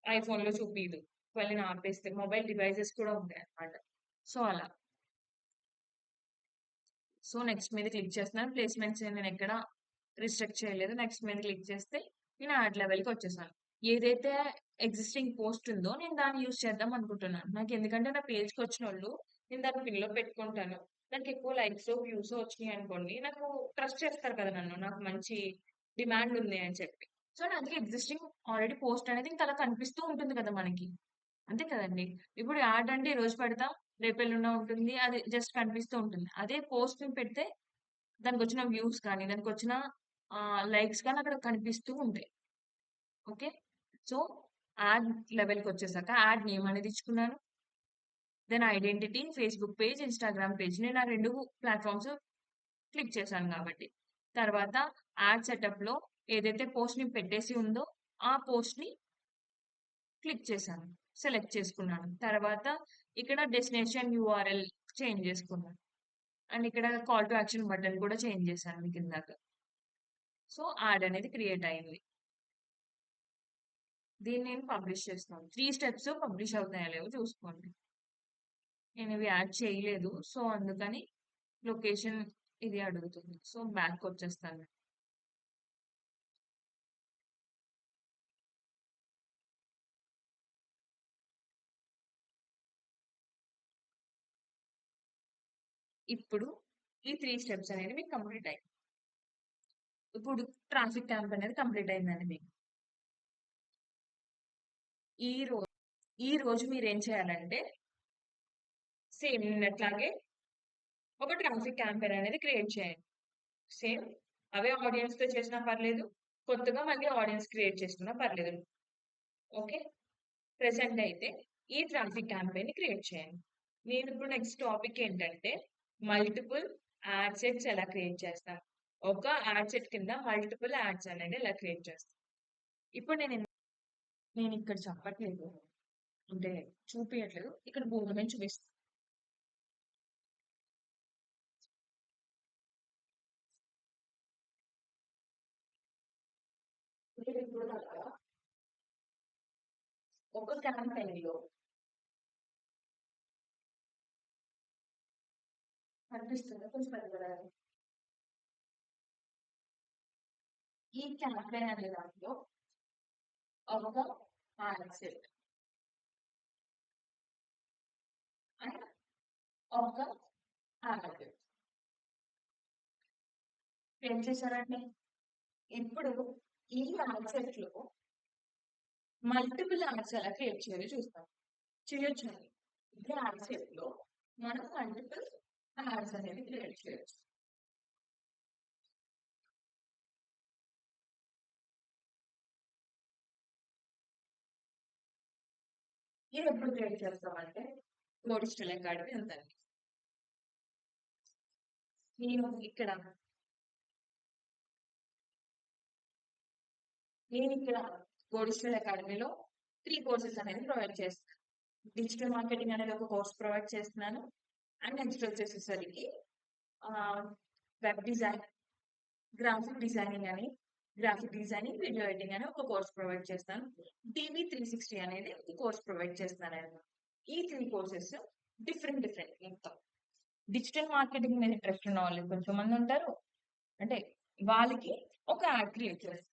ఐఫోన్‌లో చూపియదు. ఒకవేళ నేను ఆపేస్తే మొబైల్ డివైసెస్ కూడా ఉంటాయన్నమాట. సో, అలా. సో, నెక్స్ట్ మీద క్లిక్ చేస్తున్నాను. ప్లేస్‌మెంట్స్ నేనెక్కడ రిస్ట్రిక్ట్ చేయలేదు. నెక్స్ట్ మీద క్లిక్ చేస్తే నేను యాడ్ లెవెల్‌కి వచ్చేసాను. ఏదైతే ఎగ్జిస్టింగ్ పోస్ట్ ఉందో నేను దాన్ని యూజ్ చేద్దాం అనుకుంటున్నాను. నాకెందుకంటే నా పేజ్‌కొచ్చినోళ్ళు నేను దాన్ని పిన్‌లో పెట్టుకుంటాను. దానికి ఎక్కువ లైక్సో, వ్యూసో వచ్చినాయనుకోండి నాకు ట్రస్ట్ చేస్తారు కదా నన్ను. నాకు మంచి డిమాండ్ ఉంది అని చెప్పి. సో, నాది ఎగ్జిస్టింగ్ ఆల్రెడీ పోస్ట్ అనేది ఇంకా అలా కనిపిస్తూ ఉంటుంది కదా మనకి. అంతే కదండీ! ఇప్పుడు యాడ్ అంటే ఈరోజు పెడతాం. రేపెల్లుండి ఉంటుంది. అది జస్ట్ కనిపిస్తూ ఉంటుంది. అదే పోస్ట్‌ని పెడితే దానికొచ్చిన వ్యూస్ కానీ, దానికొచ్చిన లైక్స్ కానీ అక్కడ కనిపిస్తూ ఉంటాయి. ఓకే. సో, యాడ్ లెవెల్‌కొచ్చేసాక యాడ్ నేమ్ అనేది ఇచ్చుకున్నాను. Then identity, Facebook page, Instagram page. నేను ఆ 2 ప్లాట్‌ఫార్మ్స్ క్లిక్ చేశాను కాబట్టి. తర్వాత యాడ్ సెటప్‌లో ఏదైతే పోస్ట్‌ని పెట్టేసి ఉందో ఆ పోస్ట్‌ని క్లిక్ చేశాను. సెలెక్ట్ చేసుకున్నాను. తర్వాత ఇక్కడ డెస్టినేషన్ యూఆర్ఎల్ చేంజ్ చేసుకున్నాను. అండ్ ఇక్కడ కాల్ టు యాక్షన్ బటన్ కూడా చేంజ్ చేశాను మీకిందాక. సో, యాడ్ అనేది క్రియేట్ అయింది. దీన్ని నేను పబ్లిష్ చేస్తున్నాను. 3 స్టెప్స్ పబ్లిష్ అవుతాయో లేవో చూసుకోండి. నేనివి యాడ్ చేయలేదు. సో, అందుకని లొకేషన్ ఇది అడుగుతుంది. సో, బ్యాక్‌కొచ్చేస్తాను. ఇప్పుడు ఈ 3 స్టెప్స్ అనేవి మీకు కంప్లీట్ అయ్యాయి. ఇప్పుడు ట్రాఫిక్ క్యాంప్ అనేది కంప్లీట్ అయిందండి మీకు. ఈ రో ఈ రోజు మీరేం చేయాలంటే సేమ్ నిన్నట్లాగే ఒక ట్రాఫిక్ క్యాంపెయిన్ అనేది క్రియేట్ చేయండి. సేమ్ అవే ఆడియన్స్‌తో చేసినా పర్లేదు. కొత్తగా మళ్ళీ ఆడియన్స్ క్రియేట్ చేసుకున్నా పర్లేదు. ఓకే. ప్రెజెంట్ అయితే ఈ ట్రాఫిక్ క్యాంపెయిన్‌ని క్రియేట్ చేయండి. నేనిప్పుడు నెక్స్ట్ టాపిక్ ఏంటంటే మల్టిపుల్ యాడ్ సెట్స్ ఎలా క్రియేట్ చేస్తాం. ఒక యాడ్ సెట్ కింద మల్టిపుల్ యాడ్స్ అనేది ఎలా క్రియేట్ చేస్తాం. ఇప్పుడు నేనిక్కడ చెప్పట్లేదు. అంటే చూపియట్లేదు. ఇక్కడ బోర్డ్ మీద చూపిస్తా. ఇప్పుడు దాకా ఒక క్యాంపెయిన్‌లో కనిపిస్తుందా? కొంచెం పెద్దగా ఈ క్యాంపెయిన్ అనే దాంట్లో ఒక ad set and ఒక ad ఏం చేశారండి? ఇప్పుడు ఈ ad set లో మల్టిపుల్ యాడ్స్ ఎలా క్రియేట్ చేయాలో చూస్తాం. చేయొచ్చండి. ఇదే ad set లో మనం మల్టిపుల్ యాడ్స్ అనేవి క్రియేట్ చేయొచ్చు. ఇది ఎప్పుడు క్రియేట్ చేస్తామంటే డిజిటల్ అకాడమీ ఉందండి. నేను ఇక్కడ డిజిటల్ అకాడమీలో 3 కోర్సెస్ అనేది ప్రొవైడ్ చేస్తాను. డిజిటల్ మార్కెటింగ్ అనేది ఒక కోర్స్ ప్రొవైడ్ చేస్తున్నాను. అండ్ నెక్స్ట్ వచ్చేసేసరికి web design, graphic designing, video editing అని ఒక కోర్స్ ప్రొవైడ్ చేస్తాను. టీవీ 360 అనేది ఒక కోర్స్ ప్రొవైడ్ చేస్తాను. ఈ 3 కోర్సెస్ డిఫరెంట్ ఇంకా డిజిటల్ మార్కెటింగ్ మీద ఇంట్రెస్ట్ ఉన్న వాళ్ళు కొంచెం మంది ఉంటారు. అంటే వాళ్ళకి ఒక యాడ్ క్రియేట్ చేస్తారు.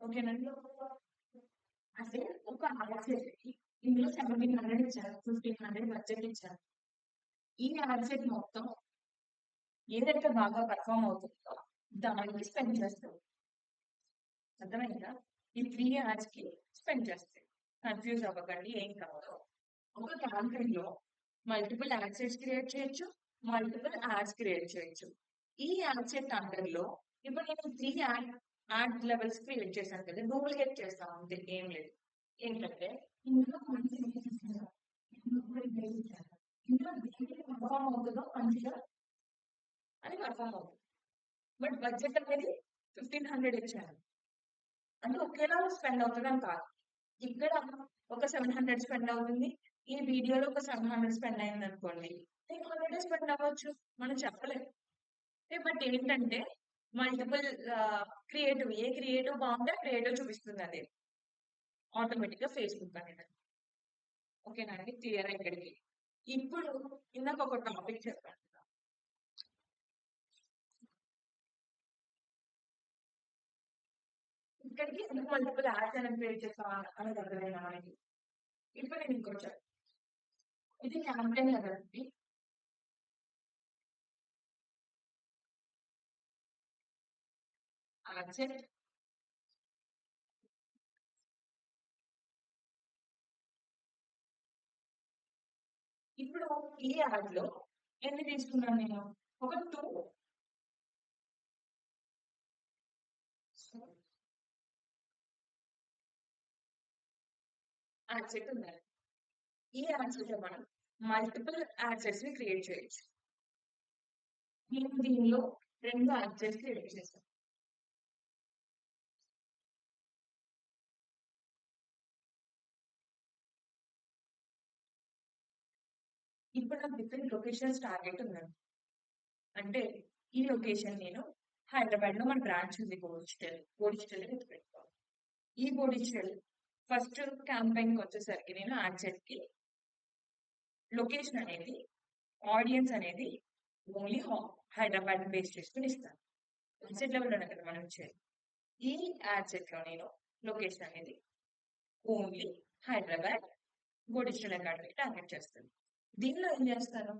ఓకేనండి. అంటే ఒక యాడ్ సెట్ ఇందులో 1700 ఇచ్చారు, 1500 బడ్జెట్ ఇచ్చారు. ఈ యాడ్ సెట్ మొత్తం ఏదైతే బాగా పర్ఫామ్ అవుతుందో దానికి స్పెండ్ చేస్తారు. అర్థమైందా? ఈ 3 యాడ్స్ కి స్పెండ్ చేస్తాయి. కన్ఫ్యూజ్ అవ్వకండి, ఏం కాదు. ఒక క్యాంపెయిన్ లో మల్టిపుల్ యాడ్ సెట్స్ క్రియేట్ చేయొచ్చు, మల్టిపుల్ యాడ్స్ క్రియేట్ చేయొచ్చు. ఈ యాడ్ సెట్ అండర్ లో ఇప్పుడు నేను 3 యాడ్ లెవెల్స్ క్రియేట్ చేశాను కదా, డూప్లికేట్ చేస్తాను అంతే, ఏం లేదు. ఏంటంటే ఇందులో పర్ఫామ్ అవుతుందో మంచిగా అని పర్ఫామ్ అవుతుంది. బట్ బడ్జెట్ అనేది 1500 ఇచ్చాను అంటే ఒకేలా స్పెండ్ అవుతుందని కాదు. ఇక్కడ ఒక 700 స్పెండ్ అవుతుంది, ఈ వీడియోలో ఒక 700 స్పెండ్ అయింది అనుకోండి, 1000 స్పెండ్ అవ్వచ్చు, మనం చెప్పలేము. బట్ ఏంటంటే మల్టిపుల్ క్రియేటివ్ బాగుంటే క్రియేటివ్ చూపిస్తుంది అది ఆటోమేటిక్ గా ఫేస్బుక్ అనేది. ఓకేనా అండి? క్లియర్ ఇక్కడికి. ఇప్పుడు ఇందాక ఒక టాపిక్ చెప్పాను, ఇక్కడికి ఎందుకు మల్టిపుల్ యాడ్స్ అనేది క్రియేట్ చేస్తాం అనేది అర్థమైనా మనకి. ఇప్పుడు నేను ఇంకోటి చెప్తాను. ఇది క్యాంపెయిన్ కదండి. యాడ్ సెట్ ఇప్పుడు ఈ యాడ్ లో ఎన్ని తీసుకున్నాను నేను? ఒక 2 యాడ్ సెట్ ఉన్నాయి. ఈ యాడ్ సెట్ లో మనం మల్టిపుల్ యాడ్ సెట్స్ ని క్రియేట్ చేయొచ్చు. నేను దీనిలో 2 యాడ్ సెట్స్ క్రియేట్ చేశాను. ఇప్పుడు నాకు డిఫరెంట్ లొకేషన్స్ టార్గెట్ ఉన్నాను. అంటే ఈ లొకేషన్ నేను హైదరాబాద్ లో మన బ్రాంచ్ ఉంది, బోడిజిటల్ పెట్టుకోవాలి. ఈ బోడిజిటల్ ఫస్ట్ క్యాంపెయిన్ వచ్చేసరికి నేను యాడ్ సెట్ కి లొకేషన్ అనేది, ఆడియన్స్ అనేది ఓన్లీ హైదరాబాద్ బేస్ చేసుకుని ఇస్తాను. యాడ్ సెట్ లెవెల్లోనే కదా మనం ఇచ్చేది. ఈ యాడ్ సెట్ లో నేను లొకేషన్ అనేది only Hyderabad digital academy target చేస్తాను. దీనిలో ఏం చేస్తాను?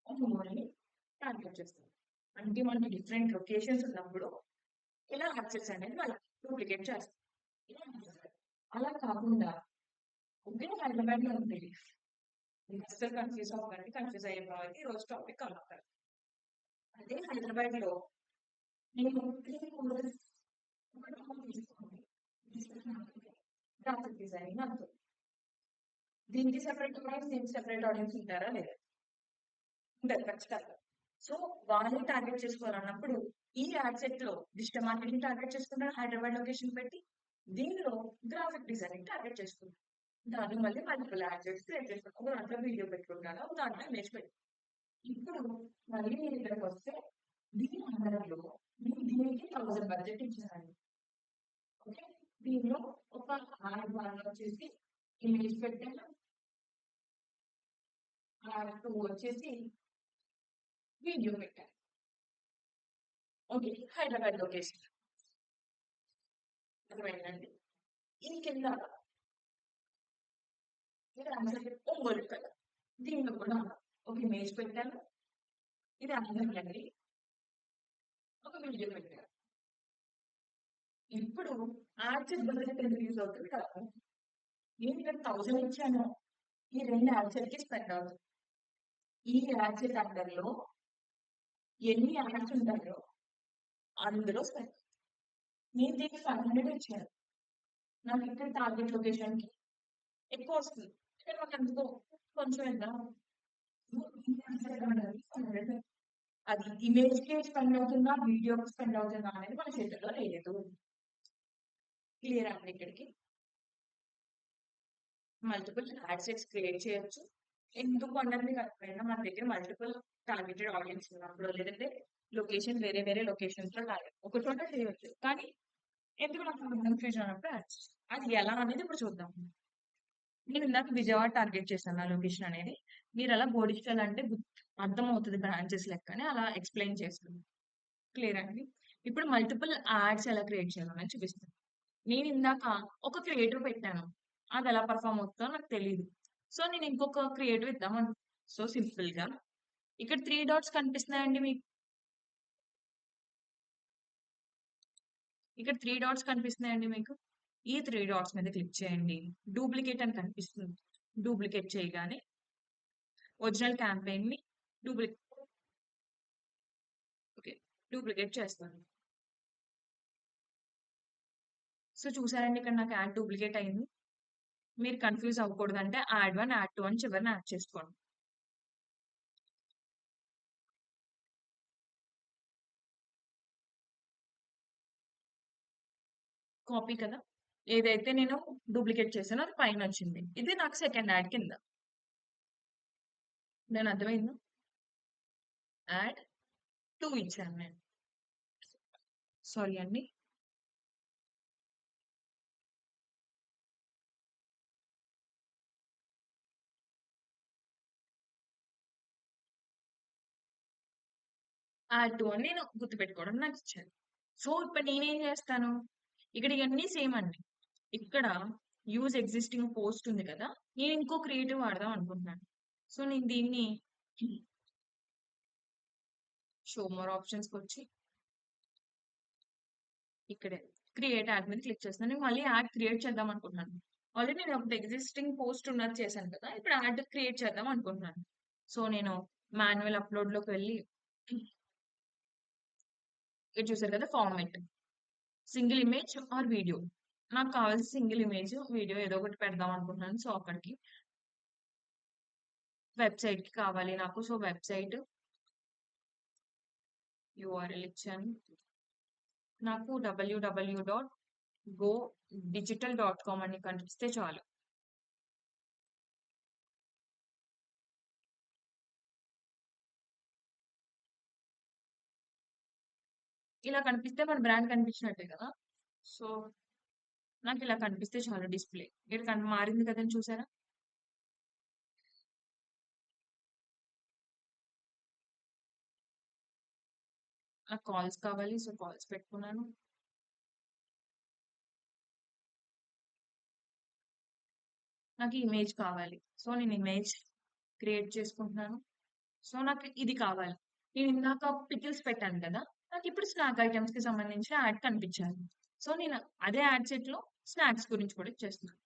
ఓన్లీ టార్గెట్ చేస్తాను. అంటే మనకి డిఫరెంట్ లొకేషన్స్ ఉన్నప్పుడు ఇలా యాక్సెస్ అనేది మళ్ళీ డూప్లికేట్ చేస్తాం. అలా కాకుండా ఒకే హైదరాబాద్ లో ఉంటుంది. అసలు కన్ఫ్యూజ్ అవ్వకండి, కన్ఫ్యూజ్ అయ్యే వాళ్ళకి ఈ రోజు టాపిక్ కలుగుతారు. అదే హైదరాబాద్ లో నేను గ్రాఫిక్ డిజైనింగ్ అంటుంది. దీనికి సెపరేట్ ఆడియన్స్, దీనికి సెపరేట్ ఆడియన్స్ ఉంటారా లేదా? ఉంటారు ఖచ్చితంగా. సో వాళ్ళని టార్గెట్ చేసుకోవాలన్నప్పుడు ఈ యాడ్ సెట్ లో డిజిటల్ మార్కెటింగ్ టార్గెట్ చేసుకుంటారు, హైదరాబాద్ లొకేషన్ పెట్టి. దీనిలో గ్రాఫిక్ డిజైనింగ్ టార్గెట్ చేసుకుంటారు. దాన్ని మళ్ళీ మల్టిపుల్ యాడ్ సెట్స్ క్రియేట్ చేసుకుంటాం. ఒక దాంట్లో వీడియో పెట్టుకుంటాను, ఒక దాంట్లో ఇమేజ్ పెట్టుకుంటాను. ఇప్పుడు మళ్ళీ నేను ఇక్కడికి వస్తే దీని అందరిలో నేను దీనికి 1000 బడ్జెట్ ఇచ్చాను. ఓకే, దీనిలో ఒక యాడ్ వన్ వచ్చేసి ఇమేజ్ పెట్టాను, యాడ్ 2 వచ్చేసి వీడియో పెట్టాను. ఓకే. హైదరాబాద్ లొకేషన్ అర్థమైందండి. ఇది కింద ఇది అందరికి ఒంగోలు కదా! దీనిలో కూడా ఒక ఇమేజ్ పెట్టాను. ఇది అందరికండి. ఒక వీడియో పెట్టాను. ఇప్పుడు యాడ్స్ బడ్జెట్ ఎంత యూజ్ అవుతుంది కదా! నేను ఇక్కడ 1000 ఇచ్చాను. ఈ 2 యాడ్ సెట్‌కి స్పెండ్ అవుతుంది. ఈ యాడ్ సెట్ అండర్‌లో ఎన్ని యాడ్స్ ఉంటాయో అందులో స్పెండ్. నేను దీనికి 500 ఇచ్చాను. నాకు ఇక్కడ టార్గెట్ లొకేషన్‌కి ఎక్కువ వస్తుంది. ఇక్కడ నాకు ఎందుకో కొంచెం ఎంత అది ఇమేజ్‌కి స్పెండ్ అవుతుందా? వీడియోకి స్పెండ్ అవుతుందా? అనేది మన చేతుల్లో లేదు. క్లియరా అండి ఇక్కడికి? మల్టిపుల్ యాడ్ సెట్స్ క్రియేట్ చేయొచ్చు. ఎందుకు అన్నది మీకు అర్థమైందా? మన దగ్గర మల్టిపుల్ టార్గెటెడ్ ఆడియన్స్ ఉన్నప్పుడు లేదంటే లొకేషన్ వేరే వేరే లొకేషన్స్‌లో టార్గెట్ ఒక చోట చేయొచ్చు. కానీ ఎందుకు నాకు కన్‌ఫ్యూజన్ అన్నప్పుడు యాడ్స్. అది ఎలా అనేది ఇప్పుడు చూద్దాం. నేను ఇందాక విజయవాడ టార్గెట్ చేశాను నా లొకేషన్ అనేది. మీరు అలా బోడిస్టల్ అంటే అర్థమవుతది బ్రాంచెస్ లెక్కని అలా ఎక్స్‌ప్లెయిన్ చేస్తున్నాను. క్లియరా అండి? ఇప్పుడు మల్టిపుల్ యాడ్స్ ఎలా క్రియేట్ చేయాలో చూపిస్తాను. నేను ఇందాక ఒక క్రియేటివ్ పెట్టాను. అది ఎలా పెర్ఫార్మ్ అవుతుందో నాకు తెలీదు. సో, నేను ఇంకొక క్రియేటివ్ ఇద్దామను సో, సింపుల్‌గా ఇక్కడ 3 డాట్స్ కనిపిస్తున్నాయండి మీకు? ఇక్కడ 3 డాట్స్ కనిపిస్తున్నాయండి మీకు? ఈ 3 డాట్స్ మీద క్లిక్ చేయండి. డూప్లికేట్ అని కనిపిస్తుంది. డూప్లికేట్ చేయగానే ఒరిజినల్ క్యాంపెయిన్‌ని డూప్లి ఓకే. డూప్లికేట్ చేస్తాను. సో, చూసారండి ఇక్కడ నాకు యాడ్ డూప్లికేట్ అయింది. మీరు కన్‌ఫ్యూజ్ అవ్వకూడదంటే యాడ్ 1, యాడ్ 2 అని చివరన యాడ్ చేసుకోండి. కాపీ కదా! ఏదైతే నేను డూప్లికేట్ చేశానో అది పైనొచ్చింది. ఇది నాకు సెకండ్ యాడ్ కింద. నేను అర్థమైందా? యాడ్ 2 ఇచ్చాను నేను. సారీ అండి. యాడ్ 2 అని నేను గుర్తుపెట్టుకోవడం నాకిచ్చారు. సో, ఇప్పుడు నేనేం చేస్తాను? ఇక్కడ ఇయన్నీ సేమ్ అండి. ఇక్కడ యూజ్ ఎగ్జిస్టింగ్ పోస్ట్ ఉంది కదా! నేను ఇంకో క్రియేటివ్ వాడదాం అనుకుంటున్నాను. సో, నేను దీన్ని షో మోర్ ఆప్షన్స్‌కొచ్చి ఇక్కడే క్రియేట్ యాడ్ మీద క్లిక్ చేస్తున్నాను. నేను మళ్ళీ యాడ్ క్రియేట్ చేద్దాం అనుకుంటున్నాను. ఆల్రెడీ నేను ఒకటి ఎగ్జిస్టింగ్ పోస్ట్ ఉన్నది చేశాను కదా! ఇప్పుడు యాడ్ క్రియేట్ చేద్దాం అనుకుంటున్నాను. సో, నేను మాన్యువల్ అప్‌లోడ్‌లోకి వెళ్లి ఇక్కడ చూసారు కదా! Format. Single image or video. నాకు కావాల్సిన సింగిల్ ఇమేజ్, వీడియో ఏదో ఒకటి పెడదాం అనుకుంటున్నాను. సో, అక్కడికి వెబ్‌సైట్‌కి కావాలి నాకు. సో, వెబ్‌సైట్ యూఆర్ఎల్ ఇచ్చాను. నాకు www.godigital.com అని కనిపిస్తే చాలు. ఇలా కనిపిస్తే మన బ్రాండ్ కనిపించినట్టే కదా! సో, నాకిలా కనిపిస్తే చాలు డిస్‌ప్లే. ఇక్కడ మారింది కదండీ చూసారా? నాకు కాల్స్ కావాలి. సో, కాల్స్ పెట్టుకున్నాను. నాకు ఇమేజ్ కావాలి. సో, నేను ఇమేజ్ క్రియేట్ చేసుకుంటున్నాను. సో, నాకు ఇది కావాలి. నేను ఇందాక పికిల్స్ పెట్టాను కదా! నాకిప్పుడు స్నాక్ ఐటెమ్స్‌కి సంబంధించిన యాడ్ కనిపించాలి. సో, నేను అదే యాడ్ సెట్‌లో స్నాక్స్ గురించి కూడా ఇచ్చేస్తున్నాను.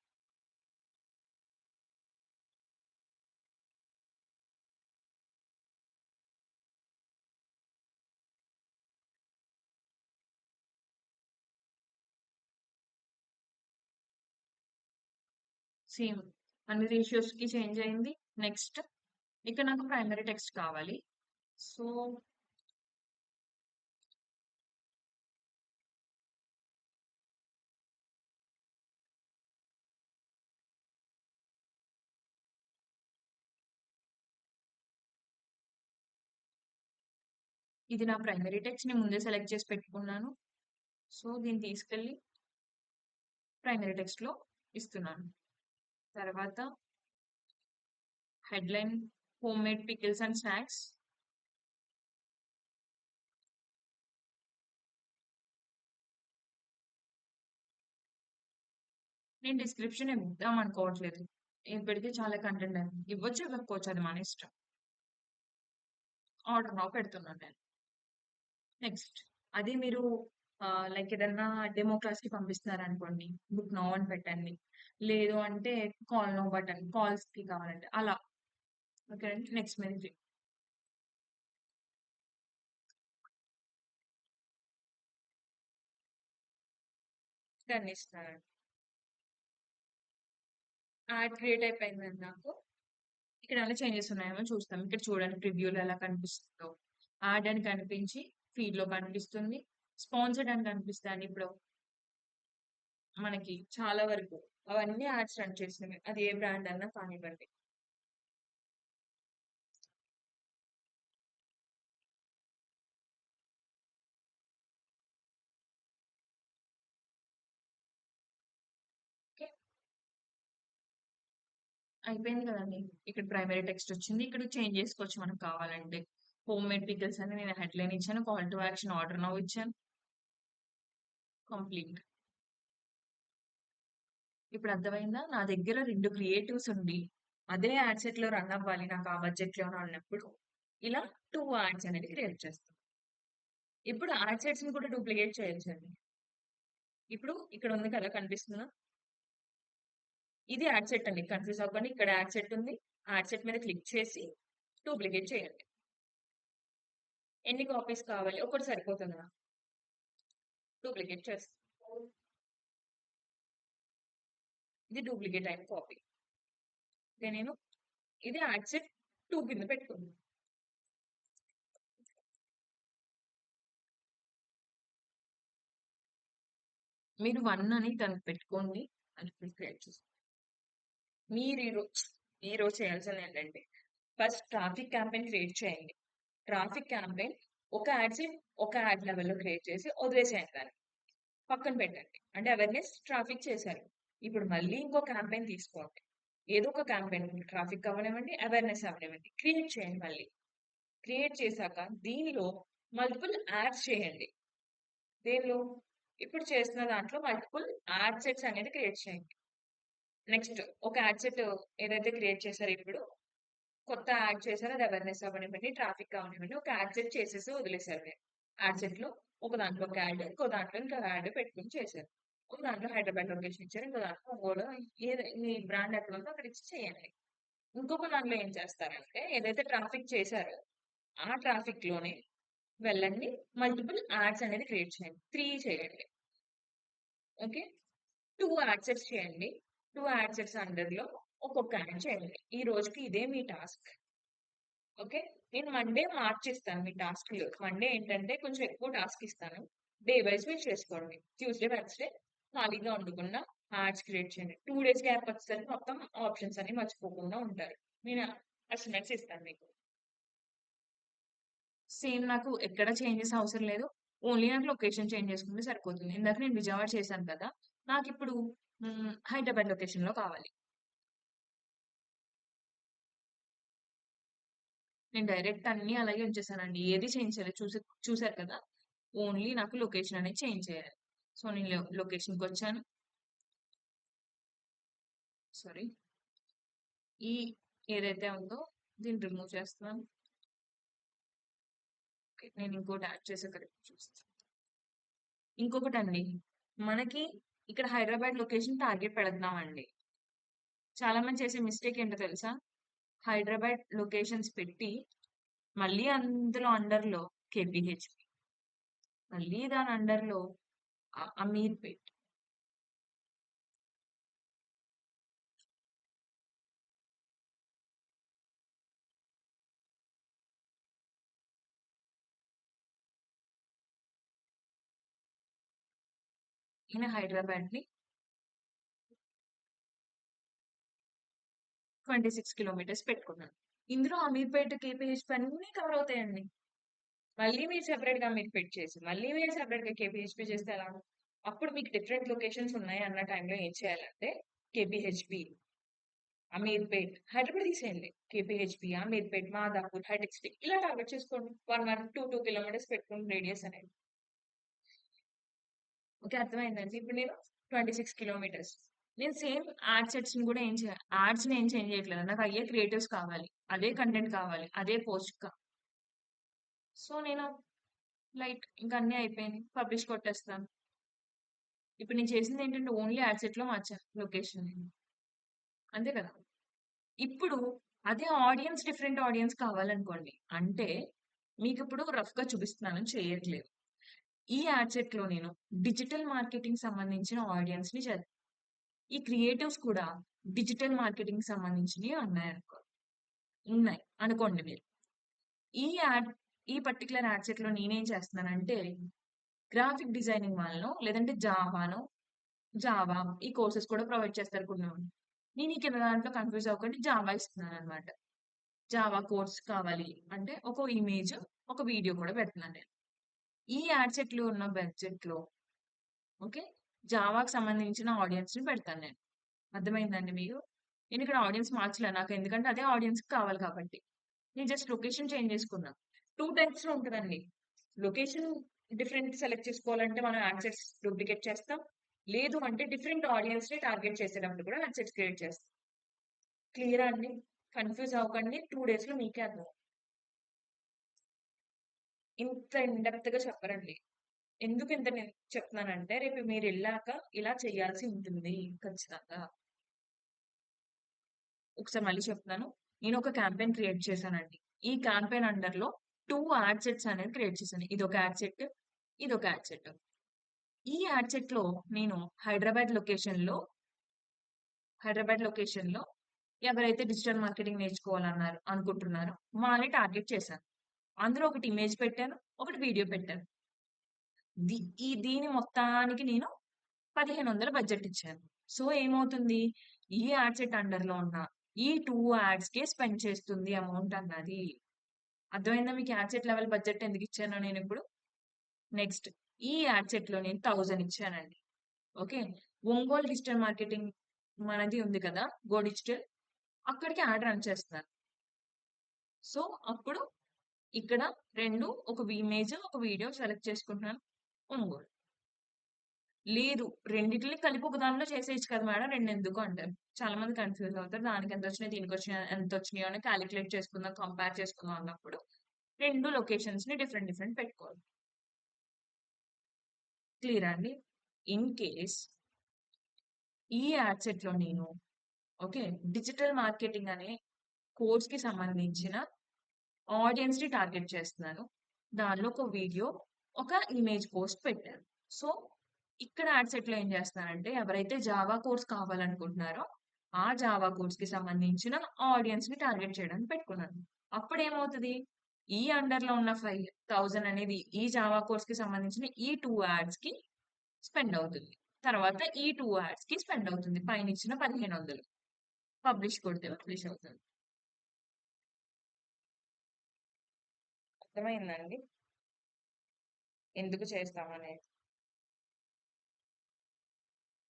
సేమ్ అన్ని రేషియోస్‌కి చేంజ్ అయింది. నెక్స్ట్ ఇక్కడ నాకు ప్రైమరీ టెక్స్ట్ కావాలి. సో, ఇది నా ప్రైమరీ టెక్స్ట్ నేను ముందే సెలెక్ట్ చేసి పెట్టుకున్నాను. సో, దీన్ని తీసుకెళ్ళి ప్రైమరీ టెక్స్ట్‌లో ఇస్తున్నాను. తర్వాత headline homemade pickles and snacks నేను డిస్క్రిప్షన్ ఇద్దాం అనుకోవట్లేదు. ఇప్పటికే చాలా కంటెంట్ ఉంది. ఇవ్వచ్చు, ఇవ్వకపోవచ్చు అది మన ఇష్టం. ఆర్డర్ నౌ పెడుతున్నాను నేను. నెక్స్ట్ అది మీరు లైక్ ఏదన్నా డెమో క్లాస్‌కి పంపిస్తున్నారనుకోండి. బుక్ నౌ అని పెట్టండి. లేదు అంటే కాల్ నౌ బటన్ కాల్స్‌కి కావాలంటే అలా. ఓకే అండి. నెక్స్ట్ మీరు డన్ ఇస్తున్నానండి. యాడ్ క్రియేట్ అయిపోయిందండి నాకు. ఇక్కడ ఏమైనా చేంజెస్ ఉన్నాయేమో చూస్తాం. ఇక్కడ చూడండి ప్రివ్యూలో ఎలా కనిపిస్తుందో. యాడ్ అని కనిపించి ఫీడ్‌లో కనిపిస్తుంది. స్పాన్సర్డ్ అని కనిపిస్తాయండి ఇప్పుడు మనకి చాలా వరకు. అవన్నీ యాడ్స్ రన్ చేసినవే. అది ఏ బ్రాండ్ అన్నా కానివ్వండి. ఓకే. అయిపోయింది కదండీ. ఇక్కడ ప్రైమరీ టెక్స్ట్ వచ్చింది. ఇక్కడ చేంజ్ చేసుకోవచ్చు మనకు కావాలంటే. హోమ్ మేడ్ పికిల్స్ అని నేను హెడ్‌లైన్ ఇచ్చాను. Call to action order now ఇచ్చాను. కంప్లీట్. ఇప్పుడు అర్థమైందా? నా దగ్గర 2 క్రియేటివ్స్ ఉండి, అదే యాడ్ సెట్‌లో రన్ అవ్వాలి నాకు ఆ బడ్జెట్‌లోన అన్నప్పుడు, ఇలా 2 యాడ్స్ అనేది క్రియేట్ చేస్తాం. ఇప్పుడు యాడ్ సెట్స్‌ని కూడా డూప్లికేట్ చేయొచ్చండి. ఇప్పుడు ఇక్కడ ఉంది కదా కనిపిస్తుందా? ఇది యాడ్ సెట్ అండి. కన్‌ఫ్యూజ్ అవ్వకండి. ఇక్కడ యాడ్ సెట్ ఉంది. యాడ్ సెట్ మీద క్లిక్ చేసి డూప్లికేట్ చేయండి. ఎన్ని కాపీస్ కావాలి? ఒకటి సరిపోతుందా? డూప్లికేట్ చేస్తాం. ఇది డూప్లికేట్ అయిన కాపీ. ఇక నేను ఇది యాడ్ సెట్ 2 కింద పెట్టుకున్నాను. మీరు 1 అని దానికి పెట్టుకోండి అని క్రియేట్ చేస్తాం. మీరు ఈరోజు చేయాల్సింది ఏంటంటే ఫస్ట్ ట్రాఫిక్ క్యాంపెయిన్ క్రియేట్ చేయండి. ట్రాఫిక్ క్యాంపెయిన్ ఒక యాడ్స్ ఒక యాడ్ లెవెల్‌లో క్రియేట్ చేసి వదిలేసేయండి దాన్ని. పక్కన పెట్టండి. అంటే అవేర్‌నెస్ ట్రాఫిక్ చేశారు. ఇప్పుడు మళ్ళీ ఇంకో క్యాంపెయిన్ తీసుకోండి. ఏదో ఒక క్యాంపెయిన్ ట్రాఫిక్ అవ్వనివ్వండి, అవేర్‌నెస్ అవ్వనివ్వండి. క్రియేట్ చేయండి మళ్ళీ. క్రియేట్ చేశాక దీనిలో మల్టిపుల్ యాడ్స్ చేయండి. దేనిలో? ఇప్పుడు చేస్తున్న దాంట్లో మల్టిపుల్ యాడ్ సెట్స్ అనేది క్రియేట్ చేయండి. నెక్స్ట్ ఒక యాడ్ సెట్ ఏదైతే క్రియేట్ చేశారో ఇప్పుడు కొత్త యాడ్ చేశారు. అది అవేర్‌నెస్ అవ్వనివ్వండి, ట్రాఫిక్ అవ్వనివ్వండి. ఒక యాడ్ సెట్ చేసేసి వదిలేసారు మీరు. యాడ్ సెట్‌లో ఒక దాంట్లో ఒక యాడ్, ఇంకో దాంట్లో ఇంకో యాడ్ పెట్టుకొని చేశారు. ఒక దాంట్లో హైదరాబాద్ లొకేషన్ ఇచ్చారు. ఇంకో దాంట్లో ఒంగోలు మీ బ్రాండ్ ఎక్కడ ఉందో అక్కడ ఇచ్చి చేయండి. ఇంకొక దాంట్లో ఏం చేస్తారంటే ఏదైతే ట్రాఫిక్ చేశారో ఆ ట్రాఫిక్‌లోనే వెళ్ళండి. మల్టిపుల్ యాడ్స్ అనేది క్రియేట్ చేయండి. 3 చేయండి. ఓకే. 2 యాడ్ సెట్స్ చేయండి. 2 యాడ్ సెట్స్ అండర్‌లో ఒక్కొక్క యాడ్ చేయండి. ఈ రోజుకి ఇదే మీ టాస్క్. ఓకే. నేను మండే మార్చిస్తాను మీ టాస్క్‌లు. మండే ఏంటంటే కొంచెం ఎక్కువ టాస్క్ ఇస్తాను. డే వైస్ మీరు చేసుకోండి. ట్యూస్‌డే, వెడ్నెస్‌డే ఖాళీగా ఉండకుండా యాడ్స్ క్రియేట్ చేయండి. 2 డేస్ గ్యాప్ వచ్చేసరికి మొత్తం ఆప్షన్స్ అన్ని మర్చిపోకుండా ఉంటారు. నేను అసైన్‌మెంట్స్ ఇస్తాను మీకు. సేమ్ నాకు ఎక్కడ చేంజెస్ అవసరం లేదు. ఓన్లీ నాకు లొకేషన్ చేంజ్ చేసుకుంటే సరిపోతుంది. ఇందాక నేను విజయవాడ చేశాను కదా! నాకిప్పుడు హైదరాబాద్ లొకేషన్‌లో కావాలి. నేను డైరెక్ట్ అన్నీ అలాగే ఉంచేసానండి. ఏది చేంజ్ చేయలేదు. చూసారు కదా! ఓన్లీ నాకు లొకేషన్ అనేది చేంజ్ చేయాలి. సో, నేను లొకేషన్‌కొచ్చాను. సారీ. ఈ ఏదైతే ఉందో దీన్ని రిమూవ్ చేస్తున్నాను. ఓకే. నేను ఇంకోటి యాడ్ చేసాక చూస్తాను. ఇంకొకటండి. మనకి ఇక్కడ హైదరాబాద్ లొకేషన్ టార్గెట్ పెడుతున్నామండి. చాలా మంది చేసే మిస్టేక్ ఏంటో తెలుసా? హైదరాబాద్ లొకేషన్స్ పెట్టి మళ్ళీ అందులో అండర్‌లో కేపీహెచ్‌పీ. మళ్ళీ దాని అండర్‌లో అమీర్‌పేట్. ఈయన హైదరాబాద్‌ని 26 కిలోమీటర్స్ పెట్టుకున్నాను. ఇందులో అమీర్‌పేట్, కేపీహెచ్‌పీ అన్నీ కవర్ అవుతాయండి. మళ్ళీ మీరు సెపరేట్‌గా అమీర్‌పేట్ చేసి, మళ్ళీ మీరు సెపరేట్‌గా కేపీహెచ్‌పీ చేస్తే ఎలా? అప్పుడు మీకు డిఫరెంట్ లొకేషన్స్ ఉన్నాయి అన్న టైంలో ఏం చేయాలంటే కేపీహెచ్‌పీ, అమీర్‌పేట్, హైదరాబాద్ తీసేయండి. కేపీహెచ్‌పీ, అమీర్‌పేట్, మాదాపూర్, హైటెక్ సిటీ ఇలా టార్గెట్ చేసుకోండి. 2 కిలోమీటర్స్ పెట్టుకోండి రేడియస్ అనేది. ఓకే. అర్థమైందండి. ఇప్పుడు నేను 26 కిలోమీటర్స్. నేను సేమ్ యాడ్ సెట్స్‌ని కూడా యాడ్స్‌ని ఏం చేంజ్ చేయట్లేదు. నాకు అయ్యే క్రియేటివ్స్ కావాలి. అదే కంటెంట్ కావాలి. అదే పోస్ట్ సో నేను లైట్ ఇంక అన్నీ అయిపోయినాయి. పబ్లిష్ కొట్టేస్తాను. ఇప్పుడు నేను చేసింది ఏంటంటే ఓన్లీ యాడ్ సెట్‌లో మార్చాను లొకేషన్‌ని. అంతే కదా! ఇప్పుడు అదే ఆడియన్స్ డిఫరెంట్ ఆడియన్స్ కావాలనుకోండి. అంటే మీకిప్పుడు రఫ్‌గా చూపిస్తున్నాను చేయట్లేదు. ఈ యాడ్ సెట్‌లో నేను డిజిటల్ మార్కెటింగ్ సంబంధించిన ఆడియన్స్‌ని ఈ క్రియేటివ్స్ కూడా డిజిటల్ మార్కెటింగ్ సంబంధించినవి ఉన్నాయి అనుకోండి మీరు. ఈ యాడ్ ఈ పర్టిక్యులర్ యాడ్ సెట్‌లో నేనేం చేస్తున్నానంటే గ్రాఫిక్ డిజైనింగ్ వాళ్ళనో లేదంటే జావా ఈ కోర్సెస్ కూడా ప్రొవైడ్ చేస్తారు కొన్ని. నేను ఈ కింద దాంట్లో కన్‌ఫ్యూజ్ అవ్వకండి జావా ఇస్తున్నాననమాట. జావా కోర్స్ కావాలి అంటే ఒక ఇమేజ్, ఒక వీడియో కూడా పెడుతున్నాను నేను. ఈ యాడ్ సెట్‌లో ఉన్న బడ్జెట్‌లో ఓకే. జావాకి సంబంధించిన ఆడియన్స్‌ని పెడతాను నేను. అర్థమైందండి మీకు? నేనిక్కడ ఆడియన్స్ మార్చలే. నాకు ఎందుకంటే అదే ఆడియన్స్‌కి కావాలి కాబట్టి. నేను జస్ట్ లొకేషన్ చేంజ్ చేసుకున్నా. 2 టైప్స్‌లో ఉంటదండి. లొకేషన్ డిఫరెంట్ సెలెక్ట్ చేసుకోవాలంటే మనం యాడ్సెట్స్ డూప్లికేట్ చేస్తాం. లేదు అంటే డిఫరెంట్ ఆడియన్స్‌ని టార్గెట్ చేసేటప్పుడు కూడా యాడ్సెట్స్ క్రియేట్ చేస్తాం. క్లియరా అండి? కన్‌ఫ్యూజ్ అవ్వకండి. 2 డేస్‌లో మీకే అర్థం. ఇంత ఇన్ డెప్త్‌గా చెప్పరండి. ఎందుకు ఇంత నేను చెప్తున్నానంటే రేపు మీరెళ్ళాక ఇలా చేయాల్సి ఉంటుంది ఖచ్చితంగా. ఒకసారి మళ్ళీ చెప్తున్నాను. నేనొక క్యాంపెయిన్ క్రియేట్ చేశానండి. ఈ క్యాంపెయిన్ అండర్‌లో 2 యాడ్ సెట్స్ అనేది క్రియేట్ చేశాను. ఇదొక యాడ్ సెట్, ఇదొక యాడ్ సెట్. ఈ యాడ్ సెట్‌లో నేను హైదరాబాద్ లొకేషన్‌లో హైదరాబాద్ లొకేషన్‌లో ఎవరైతే డిజిటల్ మార్కెటింగ్ అనుకుంటున్నారో వాళ్ళని టార్గెట్ చేశాను. అందులో ఒకటి ఇమేజ్ పెట్టాను. ఒకటి వీడియో పెట్టాను. ది దీని మొత్తానికి నేను 1500 బడ్జెట్ ఇచ్చాను. సో ఏమవుతుంది? ఈ యాడ్ సెట్ అండర్‌లో ఉన్న ఈ 2 యాడ్స్‌కే స్పెండ్ చేస్తుంది అమౌంట్ అన్నది. అర్థమైందా మీకు యాడ్ సెట్ లెవెల్ బడ్జెట్ ఎందుకిచ్చానో నేనిప్పుడు? నెక్స్ట్ ఈ యాడ్ సెట్‌లో నేను 1000 ఇచ్చానండి. ఓకే. ఒంగోలు డిజిటల్ మార్కెటింగ్ మనది ఉంది కదా! గో డిజిటల్ అక్కడికి యాడ్ రన్ చేస్తున్నాను. సో అప్పుడు ఇక్కడ 2 ఒక ఇమేజ్, ఒక వీడియో సెలెక్ట్ చేసుకుంటున్నాను. ఒంగోలు. లేదు. రెండిటిలిని కలిపి ఒక దాంట్లో చేసేయొచ్చు కదా మేడం రెండెందుకు అంటారు. చాలా మంది కన్‌ఫ్యూజ్ అవుతారు. దానికెంతొచ్చినాయి, దీనికొచ్చినాయి ఎంతొచ్చినాయో అని కాలిక్యులేట్ చేసుకుందాం, కంపేర్ చేసుకుందాం అన్నప్పుడు 2 లొకేషన్స్‌ని డిఫరెంట్ డిఫరెంట్ పెట్టుకోవాలి. క్లియరా అండి? ఇన్ కేస్ ఈ యాడ్ సెట్‌లో నేను ఓకే. డిజిటల్ మార్కెటింగ్ అనే కోర్స్‌కి సంబంధించిన ఆడియన్స్‌ని టార్గెట్ చేస్తున్నాను. దానిలో ఒక వీడియో, ఒక ఇమేజ్ పోస్ట్ పెట్టాను. సో, ఇక్కడ యాడ్ సెట్‌లో ఏం చేస్తున్నానంటే ఎవరైతే జావా కోర్స్ కావాలనుకుంటున్నారో, ఆ జావా కోర్స్‌కి సంబంధించిన ఆడియన్స్‌ని టార్గెట్ చేయడానికి పెట్టుకున్నాను. అప్పుడేమవుతది? ఈ అండర్‌లో ఉన్న 5000 అనేది ఈ జావా కోర్స్‌కి సంబంధించిన ఈ 2 యాడ్స్‌కి స్పెండ్ అవుతుంది. తర్వాత ఈ 2 యాడ్స్‌కి స్పెండ్ అవుతుంది. పైనిచ్చిన 1500 పబ్లిష్ కొడితే పబ్లిష్ అవుతుంది. అర్థమైందా అండి? ఎందుకు చేస్తామనేది.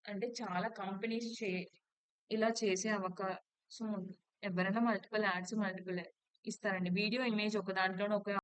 అంటే చాలా కంపెనీస్ ఇలా చేసే అవకాశం ఉంది. ఎవరైనా మల్టిపుల్ యాడ్స్ ఇస్తారండి. వీడియో, ఇమేజ్ ఒక దాంట్లోనే ఒకే